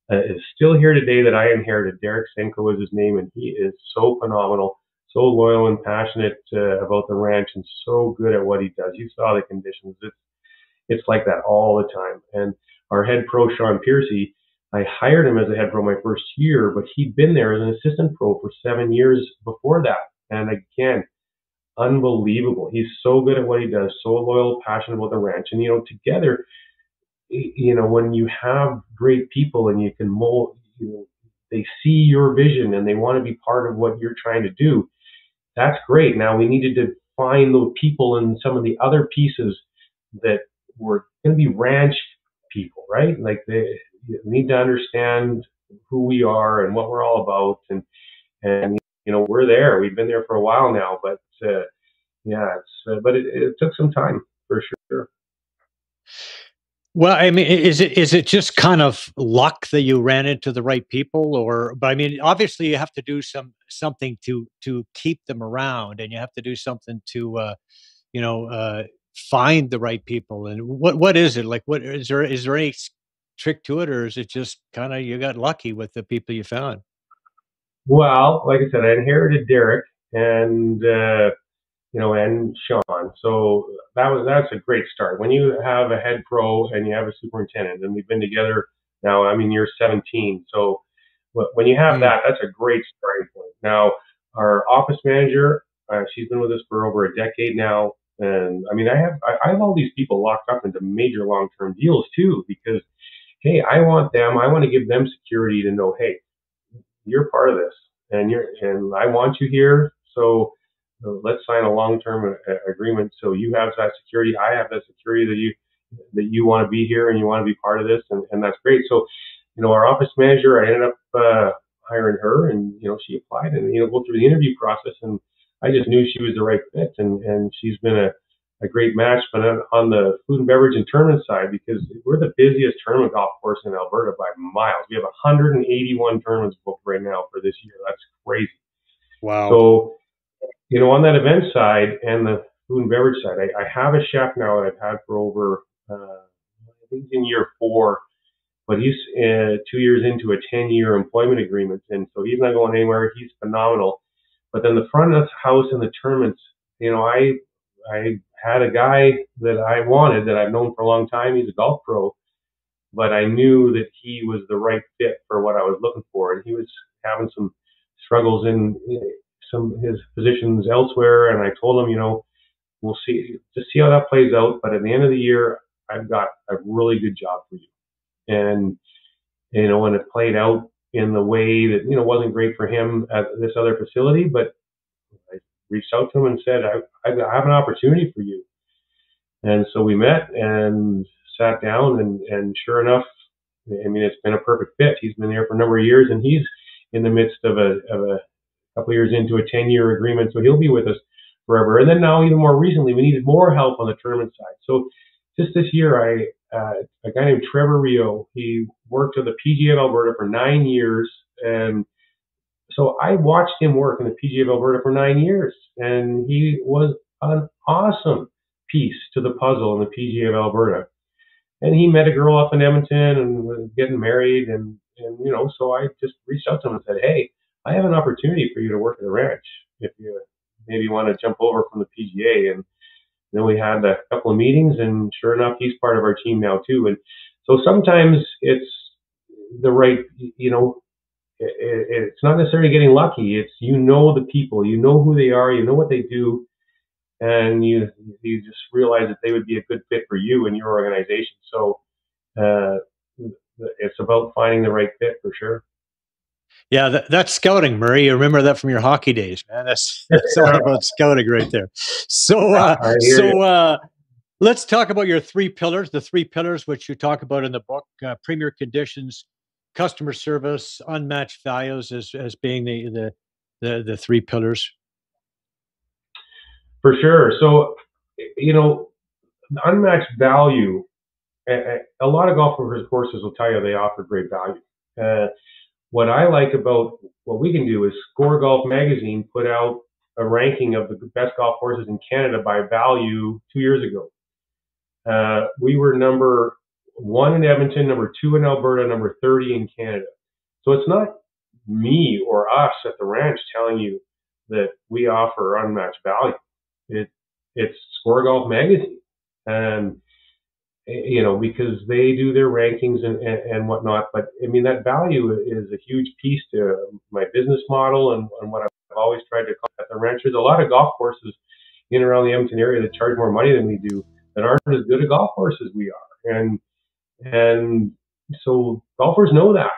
is still here today that I inherited. Derek Senko is his name, and he is so phenomenal, so loyal and passionate about the ranch, and so good at what he does. You saw the conditions. It's like that all the time. And our head pro, Sean Piercy, I hired him as a head pro my first year, but he'd been there as an assistant pro for 7 years before that. And again, unbelievable. He's so good at what he does, so loyal, passionate about the ranch. And, together, when you have great people and you can mold, they see your vision and they want to be part of what you're trying to do. That's great. Now we needed to find the people and some of the other pieces that were going to be ranch people, right? Like they need to understand who we are and what we're all about. And we're there. We've been there for a while now, but yeah, but it took some time for sure. Well, I mean, is it just kind of luck that you ran into the right people, or? But I mean, obviously, you have to do something to keep them around, and you have to do something to find the right people? And what is it like? What is there any trick to it, or is it just kind of you got lucky with the people you found? Well, like I said, I inherited Derek and and Sean. So that's a great start. When you have a head pro and you have a superintendent, and we've been together now. I mean, you're 17. So when you have Mm. that, that's a great starting point. Now, our office manager, she's been with us for over a decade now. And I mean, I have all these people locked up into major long-term deals too, because hey, I want to give them security to know, hey, you're part of this, and I want you here. So let's sign a long-term agreement. So you have that security, I have that security that you want to be here and you want to be part of this, and that's great. So, our office manager, I ended up hiring her, and she applied, and go through the interview process, and I just knew she was the right fit, and she's been a great match. But on the food and beverage and tournament side, because we're the busiest tournament golf course in Alberta by miles. We have 181 tournaments booked right now for this year. That's crazy. Wow. So, on that event side and the food and beverage side, I have a chef now that I've had for over, I think he's in year 4, but he's 2 years into a 10-year employment agreement. And so he's not going anywhere. He's phenomenal. But then the front of the house and the tournaments, I had a guy that I wanted that I've known for a long time. He's a golf pro, but I knew that he was the right fit for what I was looking for. And he was having some struggles in some of his positions elsewhere. And I told him, we'll see how that plays out. But at the end of the year, I've got a really good job for you. And, when it played out in the way that, wasn't great for him at this other facility, but I reached out to him and said, I have an opportunity for you. And so we met and sat down, and sure enough, I mean, it's been a perfect fit. He's been there for a number of years, and he's in the midst of a couple of years into a 10-year agreement, so he'll be with us forever. And then now, even more recently, we needed more help on the tournament side. So just this year, a guy named Trevor Rio, he worked at the PGA of Alberta for 9 years, and so I watched him work in the PGA of Alberta for 9 years, and he was an awesome piece to the puzzle in the PGA of Alberta. And he met a girl up in Edmonton and was getting married, and so I just reached out to him and said, hey, I have an opportunity for you to work at the ranch if you maybe want to jump over from the PGA. And then we had a couple of meetings, and sure enough, he's part of our team now too. And so sometimes it's the right, it's not necessarily getting lucky. It's, the people, who they are, what they do, and you just realize that they would be a good fit for you and your organization. So uh, it's about finding the right fit for sure. Yeah, that's scouting, Murray. You remember that from your hockey days, man. That's all about scouting right there. So, I hear you. let's talk about your 3 pillars. The 3 pillars which you talk about in the book: premier conditions, customer service, unmatched values, as being the 3 pillars. For sure. So, unmatched value. A lot of golf courses will tell you they offer great value. What I like about what we can do is Score Golf Magazine put out a ranking of the best golf courses in Canada by value 2 years ago. We were number 1 in Edmonton, number 2 in Alberta, number 30 in Canada. So it's not me or us at the ranch telling you that we offer unmatched value. It's Score Golf Magazine, and because they do their rankings and whatnot. But I mean, that value is a huge piece to my business model and what I've always tried to at the ranch. There's a lot of golf courses in and around the Edmonton area that charge more money than we do, that aren't as good a golf course as we are, and so golfers know that,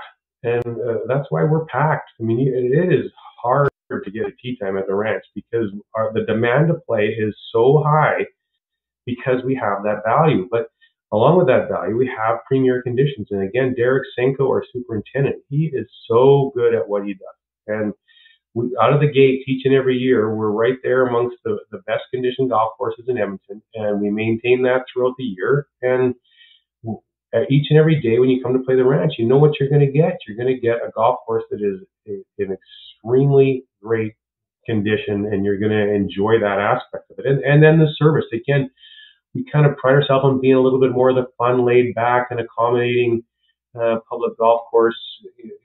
and that's why we're packed. I mean, it is hard to get a tee time at the ranch because the demand to play is so high because we have that value. But along with that value, we have premier conditions. And again, Derek Senko, our superintendent, he is so good at what he does. And out of the gates, each and every year, we're right there amongst the best conditioned golf courses in Edmonton. And we maintain that throughout the year. And each and every day when you come to play the ranch, you know what you're going to get. You're going to get a golf course that is in extremely great condition, and you're going to enjoy that aspect of it. And then the service, again, we kind of pride ourselves on being a little bit more of the fun, laid back, and accommodating public golf course.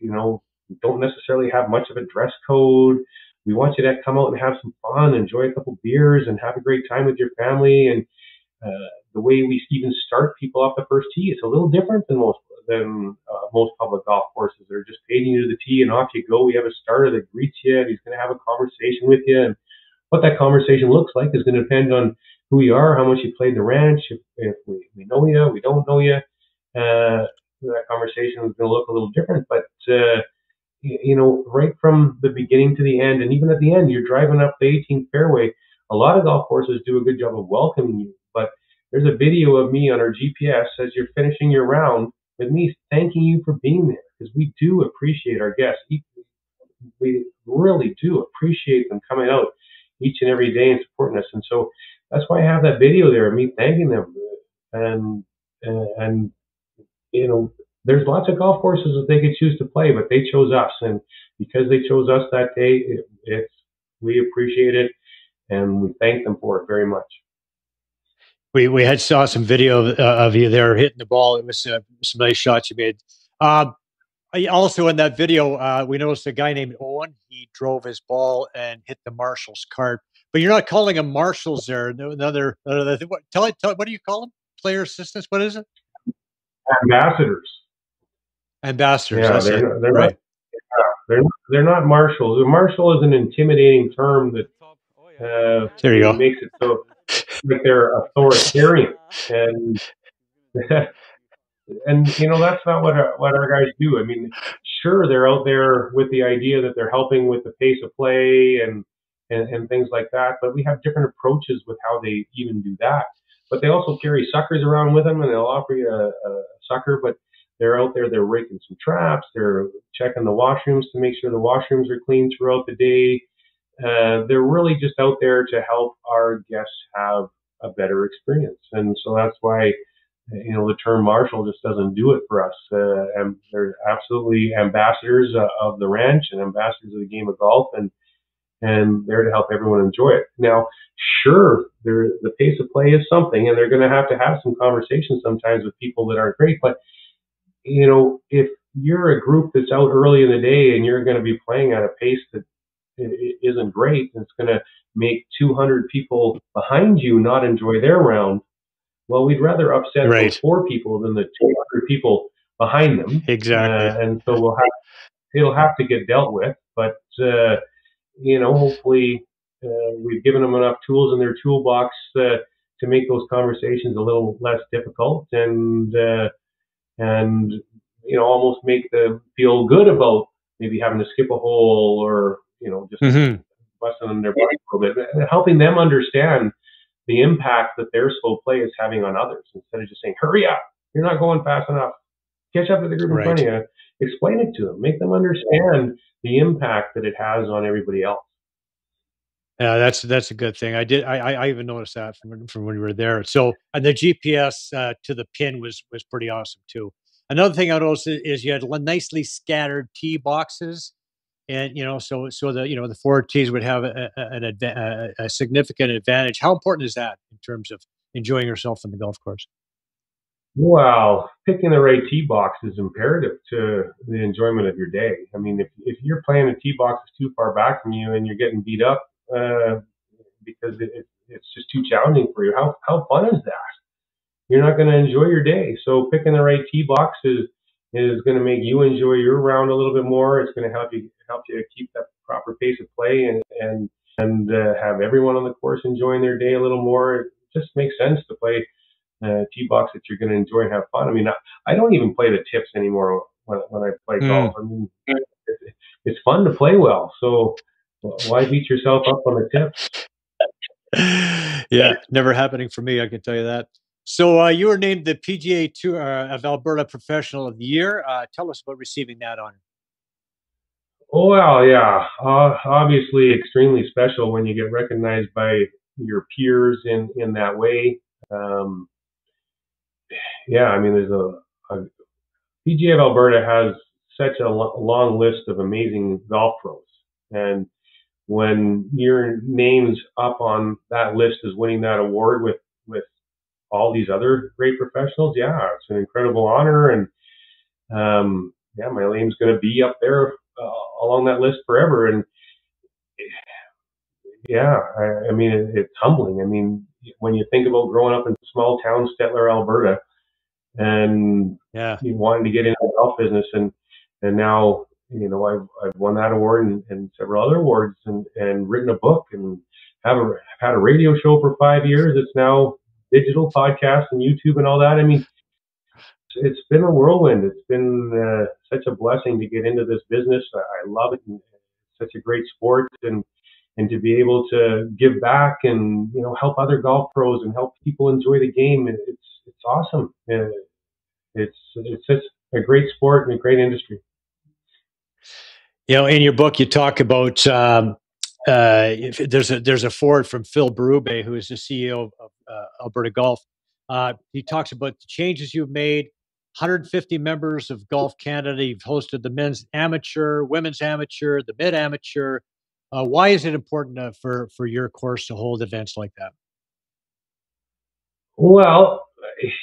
You know, we don't necessarily have much of a dress code. We want you to come out and have some fun, enjoy a couple beers, and have a great time with your family. And the way we even start people off the first tee, it's a little different than most public golf courses. They're just paying you to the tee and off you go. We have a starter that greets you, and he's going to have a conversation with you. And what that conversation looks like is going to depend on who you are, how much you played the ranch, if we know you, we don't know you. That conversation is going to look a little different, but you know, right from the beginning to the end, and even at the end, you're driving up the 18th fairway. A lot of golf courses do a good job of welcoming you, but there's a video of me on our GPS as you're finishing your round with me thanking you for being there, because we do appreciate our guests. We really do appreciate them coming out each and every day and supporting us. And so that's why I have that video there of me thanking them. And you know, there's lots of golf courses that they could choose to play, but they chose us. And because they chose us that day, we appreciate it, and we thank them for it very much. We had saw some video of you there hitting the ball. It was some nice shots you made. Also in that video, we noticed a guy named Owen. He drove his ball and hit the marshal's cart. But you're not calling them marshals there. Another tell what do you call them? Player assistants? What is it? Ambassadors. Ambassadors. Yeah, that's they're right. they're not marshals. A marshal is an intimidating term that There you go. makes it so like they're authoritarian, and and you know, that's not what our guys do. I mean, sure, they're out there with the idea that they're helping with the pace of play and things like that, but we have different approaches with how they even do that. But they also carry suckers around with them, and they'll offer you a sucker, but they're out there, they're raking some traps, they're checking the washrooms to make sure the washrooms are clean throughout the day. They're really just out there to help our guests have a better experience. And so that's why, you know, the term marshal just doesn't do it for us. And they're absolutely ambassadors of the ranch and ambassadors of the game of golf, and there to help everyone enjoy it. Now, sure, the pace of play is something, and they're going to have some conversations sometimes with people that aren't great. But, you know, if you're a group that's out early in the day and you're going to be playing at a pace that isn't great, and it's going to make 200 people behind you not enjoy their round, well, we'd rather upset those 4 people than the 200 people behind them. Exactly. And so it'll have to get dealt with. But, you know, hopefully we've given them enough tools in their toolbox to make those conversations a little less difficult, and you know, almost make them feel good about maybe having to skip a hole, or, you know, just busting on their body a little bit, and helping them understand the impact that their slow play is having on others, instead of just saying, hurry up, you're not going fast enough, catch up to the group in front of you. Explain it to them, make them understand the impact that it has on everybody else. Yeah, that's a good thing. I even noticed that from when we were there. So, and the GPS to the pin was pretty awesome too. Another thing I noticed is you had nicely scattered tee boxes, and you know, so the, you know, the 4 tees would have a significant advantage. How important is that in terms of enjoying yourself on the golf course? Well, picking the right tee box is imperative to the enjoyment of your day. I mean, if you're playing a tee box that's too far back from you and you're getting beat up because it's just too challenging for you, how fun is that? You're not going to enjoy your day. So picking the right tee box is going to make you enjoy your round a little bit more. It's going to help you keep that proper pace of play, and have everyone on the course enjoying their day a little more. It just makes sense to play tee box that you're going to enjoy and have fun. I mean, I don't even play the tips anymore when I play golf. I mean, it's fun to play well. So why beat yourself up on the tips? Yeah, never happening for me, I can tell you that. So you were named the PGA Tour of Alberta Professional of the Year. Tell us about receiving that honor. Oh, well, yeah. Obviously, extremely special when you get recognized by your peers in that way. Yeah, I mean, there's a PGA of Alberta has such a long list of amazing golf pros, and when your name's up on that list as winning that award with all these other great professionals, yeah, it's an incredible honor. And yeah, my name's going to be up there along that list forever. And yeah, I mean, it's humbling. I mean, when you think about growing up in small town Stettler, Alberta, and Yeah. you wanted to get into the golf business, and now I've won that award and several other awards, and written a book, and have had a radio show for 5 years. It's now digital podcast and YouTube and all that. I mean, it's been a whirlwind. It's been such a blessing to get into this business. I love it. And it's such a great sport, and to be able to give back and help other golf pros and help people enjoy the game. It's awesome. It's just a great sport and a great industry. In your book, you talk about there's a forward from Phil Berube, who is the CEO of Alberta Golf. He talks about the changes you've made. 150 members of Golf Canada. You've hosted the men's amateur, women's amateur, the mid amateur. Why is it important for your course to hold events like that? Well,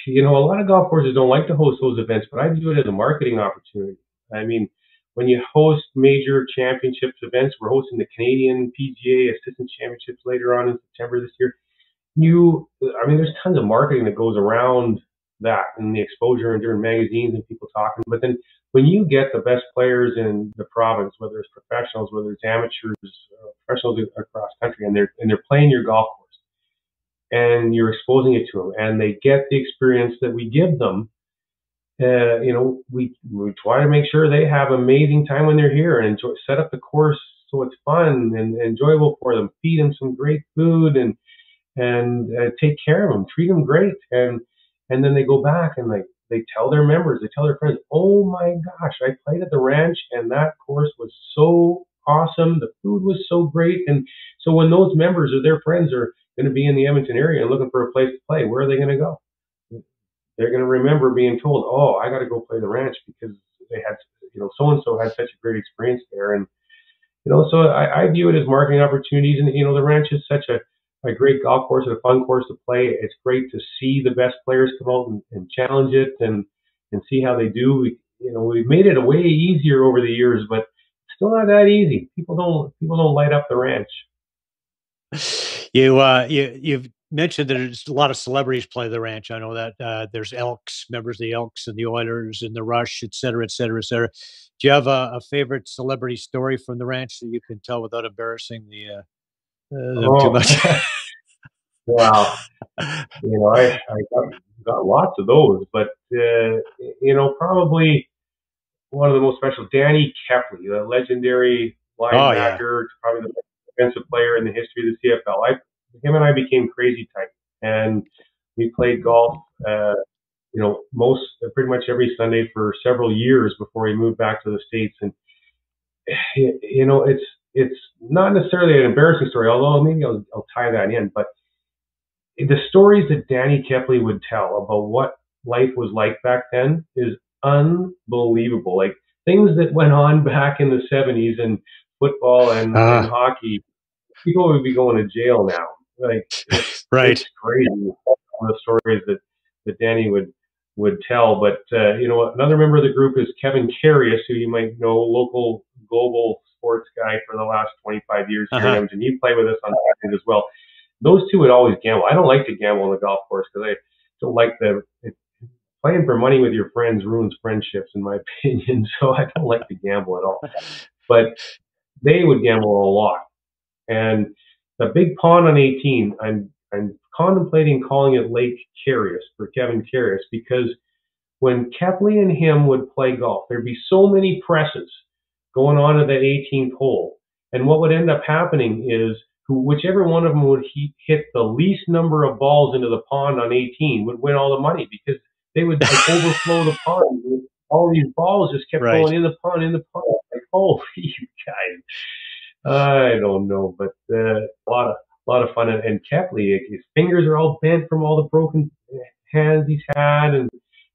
a lot of golf courses don't like to host those events, but I view it as a marketing opportunity. I mean, when you host major championships events, we're hosting the Canadian PGA Assistant Championships later on in September this year. There's tons of marketing that goes around that, and the exposure and during magazines and people talking. But then when you get the best players in the province, whether it's professionals, whether it's amateurs, professionals across country, and they're playing your golf course, and you're exposing it to them, and they get the experience that we give them. We try to make sure they have amazing time when they're here, and set up the course so it's fun and enjoyable for them. Feed them some great food, and take care of them, treat them great, and then they go back and they tell their members, they tell their friends, oh my gosh, I played at the ranch and that course was so awesome, the food was so great. And so when those members or their friends are going to be in the Edmonton area and looking for a place to play, where are they going to go? They're going to remember being told, oh, I got to go play the ranch because they had, so and so had such a great experience there. And so I view it as marketing opportunities. And the ranch is such a great golf course and a fun course to play. It's great to see the best players come out and challenge it and see how they do. We've made it a way easier over the years, but it's still not that easy. People don't light up the ranch. You've mentioned that there's a lot of celebrities play the ranch. I know that there's Elks, members of the Elks and the Oilers and the Rush, et cetera, et cetera, et cetera. Do you have a favorite celebrity story from the ranch that you can tell without embarrassing them too much? Wow. I got lots of those, but probably one of the most special, Danny Kepley, the legendary linebacker, probably the best defensive player in the history of the CFL. Him and I became crazy tight, and we played golf, pretty much every Sunday for several years before he moved back to the States. And it's not necessarily an embarrassing story, although maybe I'll tie that in, but the stories that Danny Kepley would tell about what life was like back then is unbelievable. Like things that went on back in the 70s in football and hockey, people would be going to jail now. Like right. It's crazy. Some of the stories that Danny would tell. But another member of the group is Kevin Carius, who you might know, local global sports guy for the last 25 years here in Edmonton. He played with us on Saturdays as well. Those two would always gamble. I don't like to gamble on the golf course because I don't like playing for money with your friends ruins friendships, in my opinion. So I don't like to gamble at all. But they would gamble a lot. And the big pond on 18, I'm contemplating calling it Lake Carius for Kevin Carius, because when Kepley and him would play golf, there'd be so many presses going on at that 18th hole. And what would end up happening is whichever one of them would hit the least number of balls into the pond on 18 would win all the money, because they would overflow the pond. All these balls just kept going in the pond. Like, holy guys. I don't know, but a lot of fun. And Kepley, his fingers are all bent from all the broken hands he's had and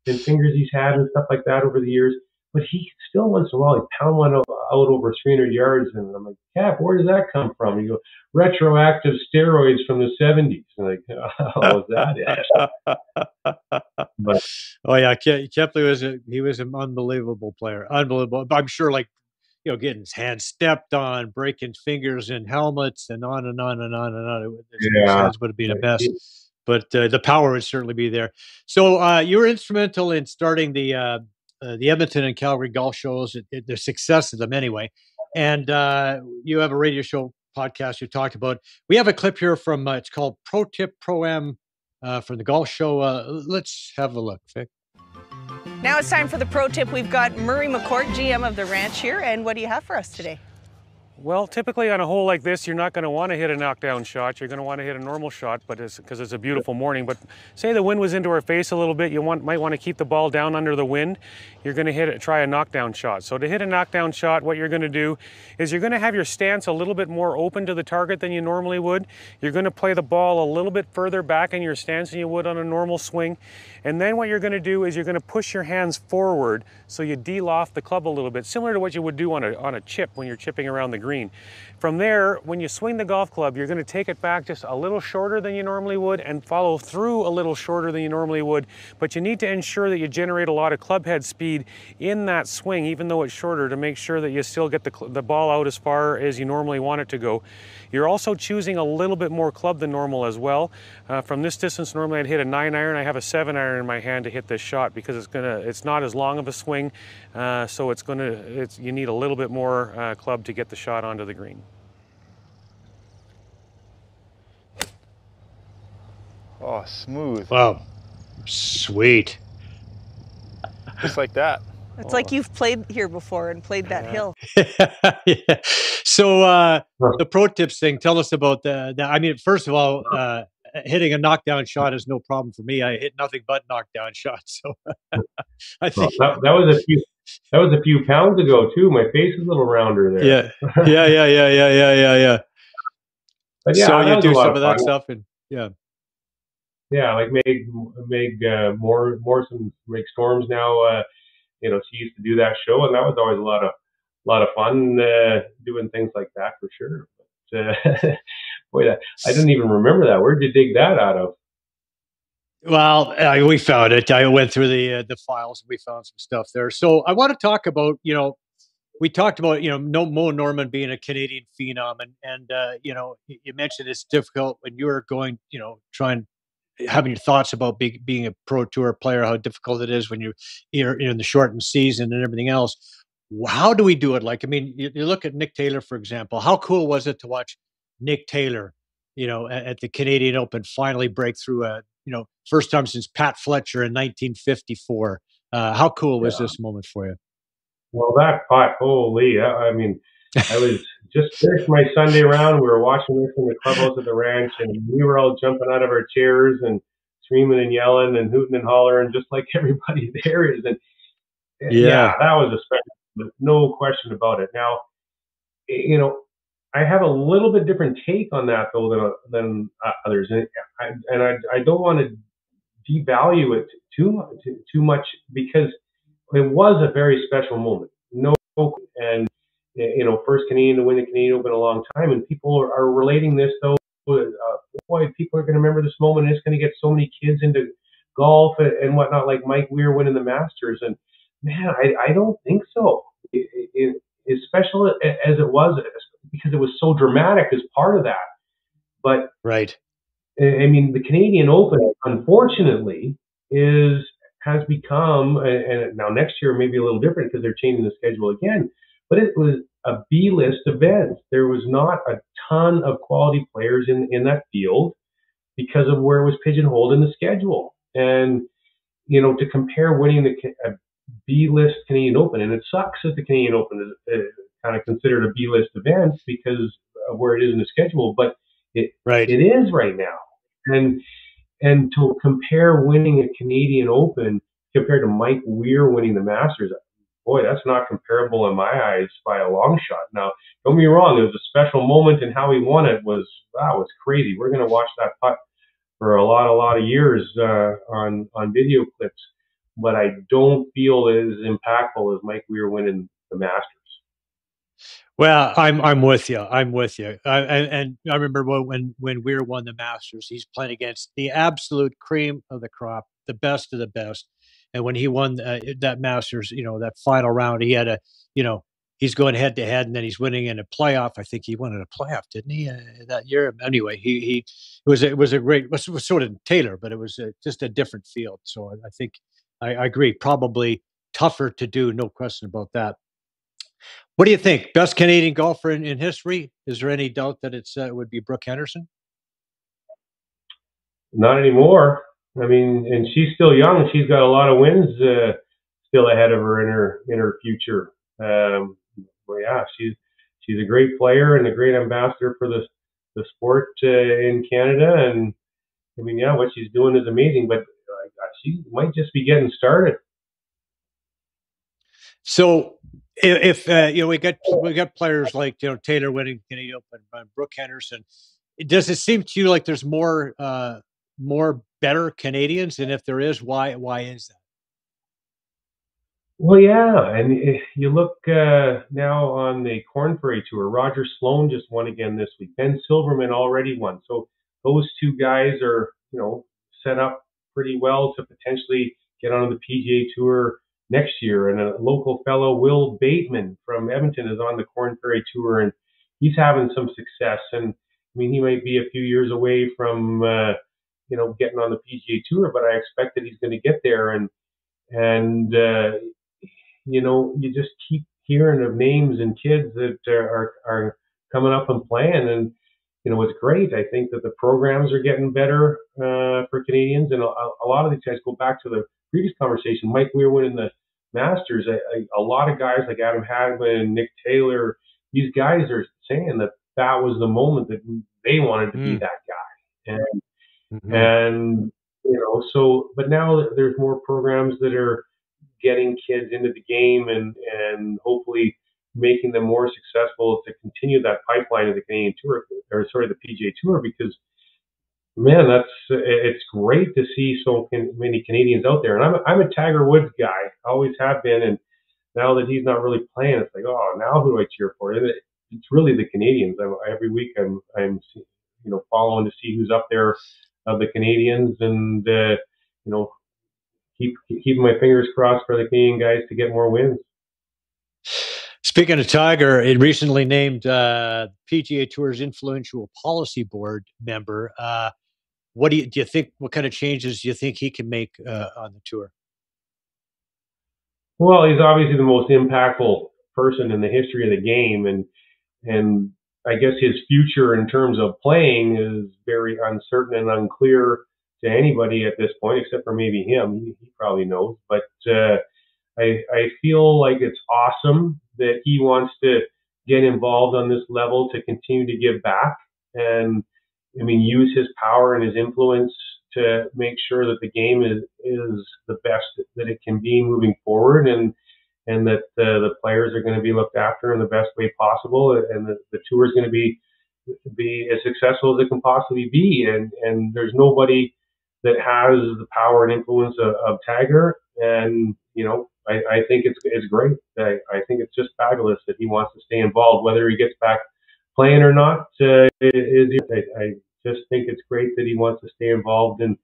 fingers he's had and stuff like that over the years. But he still once in a while he'd pound one out over 300 yards. And I'm like, Cap, where does that come from? You go, retroactive steroids from the 70s. And like, oh, is that it? But Oh yeah, Kepley was an unbelievable player, unbelievable. I'm sure, like, getting his hand stepped on, breaking fingers in helmets, and on and on and on and on. His yeah, hands would be the best, but the power would certainly be there. So you were instrumental in starting the Edmonton and Calgary golf shows, the success of them anyway. And you have a radio show podcast you talked about. We have a clip here from it's called Pro Tip Pro Am from the golf show. Let's have a look, Vic. Now it's time for the pro tip. We've got Murray McCourt, GM of the ranch here, and what do you have for us today? Well, typically on a hole like this, you're not going to want to hit a knockdown shot. You're going to want to hit a normal shot, but because it's a beautiful morning. But say the wind was into our face a little bit, might want to keep the ball down under the wind. You're going to try a knockdown shot. So to hit a knockdown shot, what you're going to do is you're going to have your stance a little bit more open to the target than you normally would. You're going to play the ball a little bit further back in your stance than you would on a normal swing. And then what you're going to do is you're going to push your hands forward so you de-loft the club a little bit, similar to what you would do on a chip when you're chipping around the green. From there, when you swing the golf club, you're going to take it back just a little shorter than you normally would and follow through a little shorter than you normally would. But you need to ensure that you generate a lot of club head speed in that swing, even though it's shorter, to make sure that you still get the ball out as far as you normally want it to go. You're also choosing a little bit more club than normal as well. From this distance, normally I'd hit a 9-iron. I have a 7-iron in my hand to hit this shot because it's not as long of a swing, so you need a little bit more club to get the shot onto the green. Oh, smooth. Wow, sweet. Just like that. It's like you've played here before and played that hill. Yeah. So the pro tips thing, tell us about that. I mean, first of all, hitting a knockdown shot is no problem for me. I hit nothing but knockdown shots. So I think that was a few pounds ago too. My face is a little rounder there. Yeah. But yeah, so you do some of that fun stuff, and yeah, like Meg Morrison make storms now. She used to do that show, and that was always a lot of fun doing things like that for sure. But boy, I didn't even remember that. Where'd you dig that out of? Well, we found it. I went through the files. We found some stuff there. So I want to talk about, we talked about, Mo Norman being a Canadian phenom, and you mentioned it's difficult when you were going, having your thoughts about being a pro tour player, how difficult it is when you're in the shortened season and everything else. How do we do it? Like, I mean, you look at Nick Taylor, for example. How cool was it to watch Nick Taylor, at the Canadian Open finally break through first time since Pat Fletcher in 1954. How cool was this moment for you? Well, that putt, holy! I mean, I was just finished my Sunday round. We were watching this in the clubhouse at the ranch, and we were all jumping out of our chairs and screaming and yelling and hooting and hollering, just like everybody there is. And yeah, that was a special, no question about it. Now, I have a little bit different take on that though than others, and I don't want to devalue it too much because it was a very special moment. No, and first Canadian to win the Canadian Open in a long time, and people are relating this though. Boy, people are going to remember this moment. It's going to get so many kids into golf and whatnot, like Mike Weir winning the Masters. And man, I don't think so. As special as it was, because it was so dramatic as part of that. But right, I mean, the Canadian Open, unfortunately, has become, and now next year may be a little different because they're changing the schedule again, but it was a B-list event. There was not a ton of quality players in that field because of where it was pigeonholed in the schedule. And, to compare winning a B-list Canadian Open, and it sucks that the Canadian Open is kind of considered a B-list event because of where it is in the schedule, but it is right now. And to compare winning a Canadian Open compared to Mike Weir winning the Masters, boy, that's not comparable in my eyes by a long shot. Now, don't get me wrong, it was a special moment, and how he won it was crazy. We're going to watch that putt for a lot of years on video clips, but I don't feel it as impactful as Mike Weir winning the Masters. Well, I'm with you. I'm with you. And I remember when Weir won the Masters, he's playing against the absolute cream of the crop, the best of the best. And when he won that Masters, that final round, he had you know, he's going head to head, and then he's winning in a playoff. I think he won in a playoff, didn't he, that year? Anyway, it was a great. So did Taylor, but it was just a different field. So I think I agree. Probably tougher to do, no question about that. What do you think? Best Canadian golfer in history? Is there any doubt that it would be Brooke Henderson? Not anymore. I mean, and she's still young. She's got a lot of wins still ahead of her in her future. But yeah, she's a great player and a great ambassador for the sport in Canada. And I mean, yeah, what she's doing is amazing. But she might just be getting started. So if we got players like Taylor winning Canadian Open, Brooke Henderson, does it seem to you like there's more better Canadians? And if there is, why is that? Well, yeah, and if you look now on the Corn Ferry Tour, Roger Sloan just won again this week. Ben Silverman already won. So those two guys are, set up pretty well to potentially get on the PGA Tour next year. And a local fellow, Will Bateman from Edmonton, is on the Corn Ferry Tour, and he's having some success. And I mean, he might be a few years away from, getting on the PGA Tour, but I expect that he's going to get there. And you just keep hearing of names and kids that are coming up and playing, and it's great. I think that the programs are getting better for Canadians, and a lot of these guys go back to the previous conversation. Mike Weir winning the Masters. A lot of guys like Adam Hadwin and Nick Taylor, these guys are saying that was the moment that they wanted to be that guy, and but now there's more programs that are getting kids into the game and hopefully making them more successful to continue that pipeline of the Canadian Tour, or sorry, the PGA Tour, because man, it's great to see so many Canadians out there. And I'm a Tiger Woods guy, always have been, and now that he's not really playing, it's like, oh, now who do I cheer for? And it's really the Canadians. Every week I'm following to see who's up there of the Canadians, and keeping my fingers crossed for the Canadian guys to get more wins. Speaking of Tiger, it recently named PGA Tour's influential policy board member. What do you think? What kind of changes do you think he can make on the tour? Well, he's obviously the most impactful person in the history of the game, and I guess his future in terms of playing is very uncertain and unclear to anybody at this point, except for maybe him. He probably knows. But I feel like it's awesome that he wants to get involved on this level to continue to give back, and I mean, use his power and his influence to make sure that the game is the best that it can be moving forward, and that the players are going to be looked after in the best way possible, and the tour is going to be as successful as it can possibly be. And there's nobody that has the power and influence of Tiger, and I think it's great. I think it's just fabulous that he wants to stay involved, whether he gets back playing or not. I just think it's great that he wants to stay involved and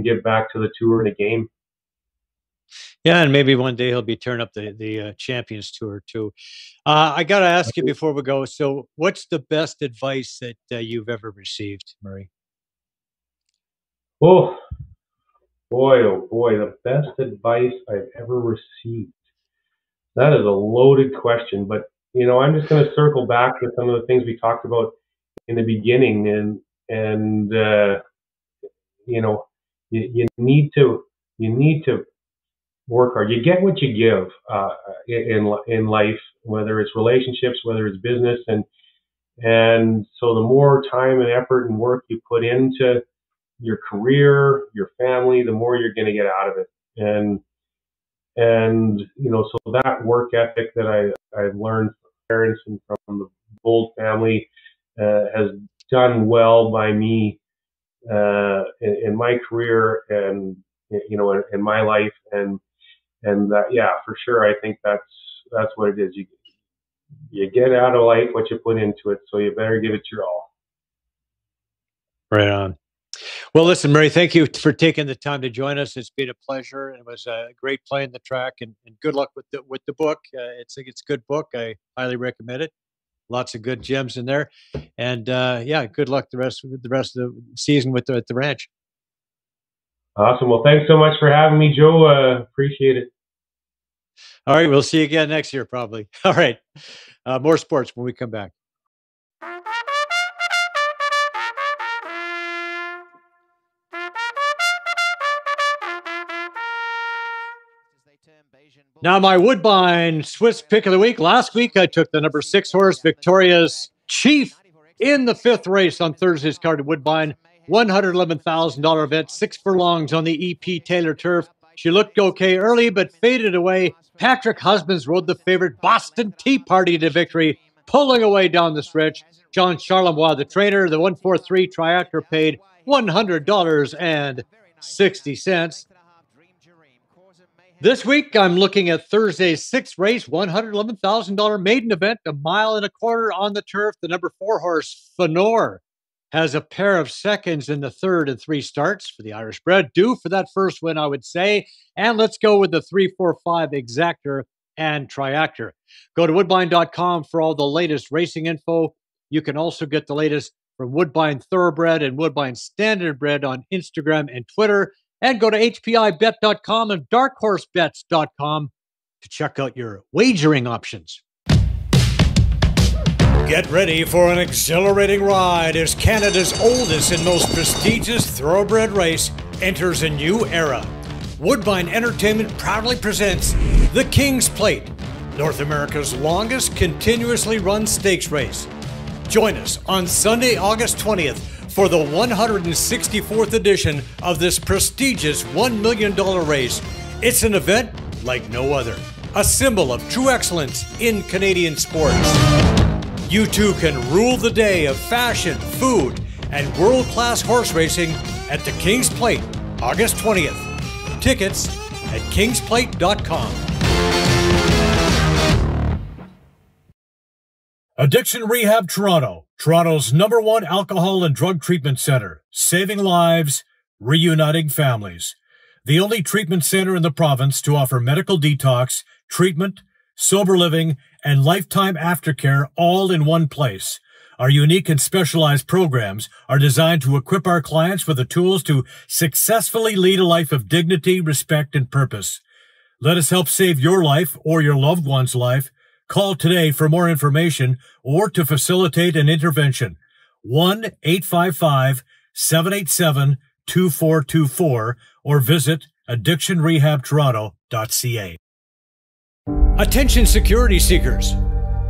give back to the tour and the game. Yeah, and maybe one day he'll be turning up the Champions Tour too. I got to ask you before we go. So, what's the best advice that you've ever received, Murray? Oh boy, the best advice I've ever received. That is a loaded question, but I'm just going to circle back to some of the things we talked about in the beginning, and you need to work hard. You get what you give in life, whether it's relationships, whether it's business, and so the more time and effort and work you put into your career, your family, the more you're going to get out of it. And so that work ethic that I've learned from parents and from the Bold family has done well by me in my career and in my life, and that, yeah, for sure, I think that's what it is. you get out of life what you put into it, so you better give it your all. Right on. Well, listen, Murray, thank you for taking the time to join us. It's been a pleasure. It was great playing the track, and good luck with the book. It's a good book. I highly recommend it. Lots of good gems in there, and yeah, good luck the rest of the season at the ranch. Awesome. Well, thanks so much for having me, Joe. Appreciate it. All right, we'll see you again next year, probably. All right, more sports when we come back. Now, my Woodbine Swiss pick of the week. Last week, I took the number 6 horse, Victoria's Chief, in the 5th race on Thursday's card at Woodbine. $111,000 event, 6 furlongs on the EP Taylor turf. She looked okay early, but faded away. Patrick Husbands rode the favorite Boston Tea Party to victory, pulling away down the stretch. John Charlemois, the trainer, the 143 Triactor, paid $100.60. This week, I'm looking at Thursday's 6th race, $111,000 maiden event, 1.25 miles on the turf. The number 4 horse, Fenor, has a pair of seconds in the 3rd and 3 starts for the Irish bred. Due for that first win, I would say. And let's go with the 3, 4, 5 Exactor and Triactor. Go to woodbine.com for all the latest racing info. You can also get the latest from Woodbine Thoroughbred and Woodbine Standardbred on Instagram and Twitter. And go to hpibet.com and darkhorsebets.com to check out your wagering options. Get ready for an exhilarating ride as Canada's oldest and most prestigious thoroughbred race enters a new era. Woodbine Entertainment proudly presents the King's Plate, North America's longest continuously run stakes race. Join us on Sunday, August 20th for the 164th edition of this prestigious $1 million race. It's an event like no other, a symbol of true excellence in Canadian sports. You too can rule the day of fashion, food, and world-class horse racing at the King's Plate, August 20th. Tickets at kingsplate.com. Addiction Rehab Toronto, Toronto's #1 alcohol and drug treatment center, saving lives, reuniting families. The only treatment center in the province to offer medical detox, treatment, sober living, and lifetime aftercare all in one place. Our unique and specialized programs are designed to equip our clients with the tools to successfully lead a life of dignity, respect, and purpose. Let us help save your life or your loved one's life. Call today for more information or to facilitate an intervention. 1-855-787-2424 or visit addictionrehabtoronto.ca. Attention security seekers.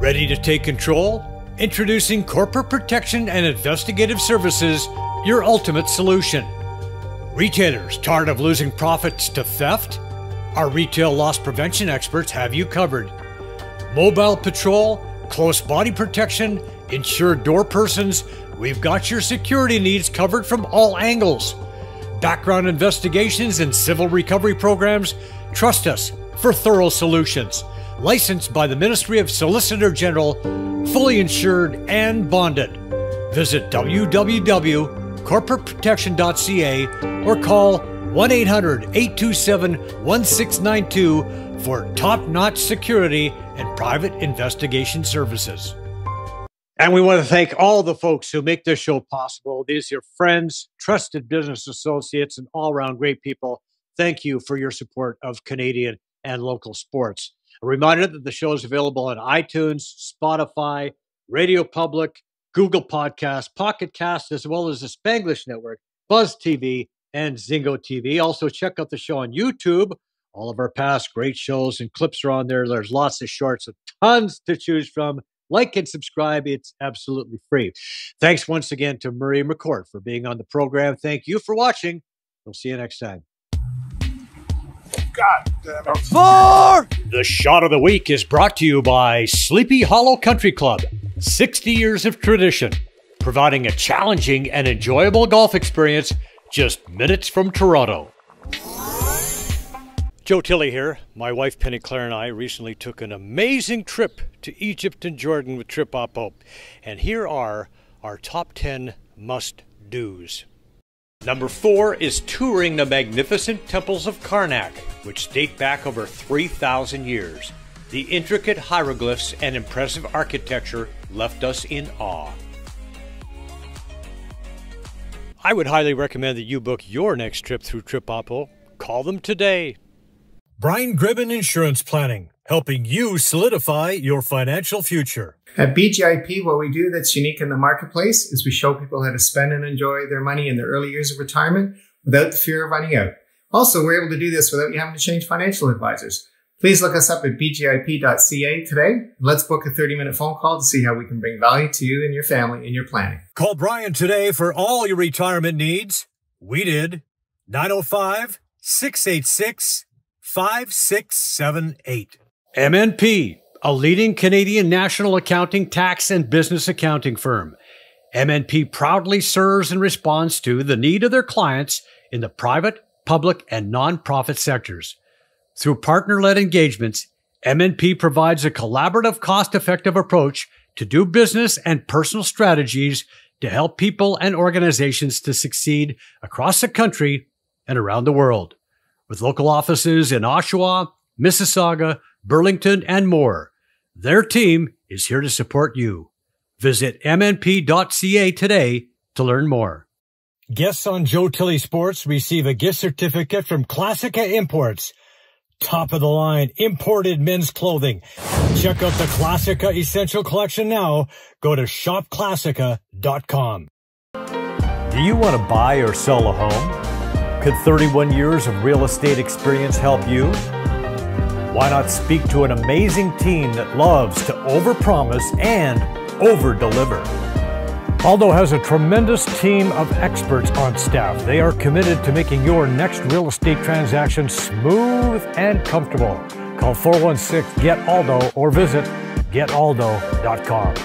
Ready to take control? Introducing Corporate Protection and Investigative Services, your ultimate solution. Retailers tired of losing profits to theft? Our retail loss prevention experts have you covered. Mobile patrol, close body protection, insured door persons, we've got your security needs covered from all angles. Background investigations and civil recovery programs, trust us for thorough solutions. Licensed by the Ministry of Solicitor General, fully insured and bonded. Visit www.corporateprotection.ca or call 1-800-827-1692 for top-notch security and private investigation services. And we want to thank all the folks who make this show possible. These are your friends, trusted business associates, and all-around great people. Thank you for your support of Canadian and local sports. A reminder that the show is available on iTunes, Spotify, Radio Public, Google Podcasts, Pocket Cast, as well as the Spanglish Network, Buzz TV, and Zingo TV. Also, check out the show on YouTube. All of our past great shows and clips are on there. There's lots of shorts, and tons to choose from. Like and subscribe. It's absolutely free. Thanks once again to Murray McCourt for being on the program. Thank you for watching. We'll see you next time. God damn it. The Shot of the Week is brought to you by Sleepy Hollow Country Club. 60 years of tradition, providing a challenging and enjoyable golf experience just minutes from Toronto. Joe Tilley here. My wife Penny Claire and I recently took an amazing trip to Egypt and Jordan with Trip Oppo. And here are our top 10 must-dos. Number 4 is touring the magnificent temples of Karnak, which date back over 3,000 years. The intricate hieroglyphs and impressive architecture left us in awe. I would highly recommend that you book your next trip through Trip Oppo. Call them today. Brian Gribben Insurance Planning, helping you solidify your financial future. At BGIP, what we do that's unique in the marketplace is we show people how to spend and enjoy their money in the early years of retirement without the fear of running out. Also, we're able to do this without you having to change financial advisors. Please look us up at bgip.ca today. Let's book a 30-minute phone call to see how we can bring value to you and your family in your planning. Call Brian today for all your retirement needs. We did. 905-686-5678. MNP, a leading Canadian national accounting, tax, and business accounting firm. MNP proudly serves and responds to the need of their clients in the private, public, and nonprofit sectors. Through partner-led engagements, MNP provides a collaborative, cost-effective approach to do business and personal strategies to help people and organizations to succeed across the country and around the world. With local offices in Oshawa, Mississauga, Burlington, and more, their team is here to support you. Visit mnp.ca today to learn more. Guests on Joe Tilley Sports receive a gift certificate from Classica Imports. Top of the line imported men's clothing. Check out the Classica Essential Collection now. Go to shopclassica.com. Do you want to buy or sell a home? Could 31 years of real estate experience help you? Why not speak to an amazing team that loves to overpromise and overdeliver? Aldo has a tremendous team of experts on staff. They are committed to making your next real estate transaction smooth and comfortable. Call 416-GET-ALDO or visit getaldo.com.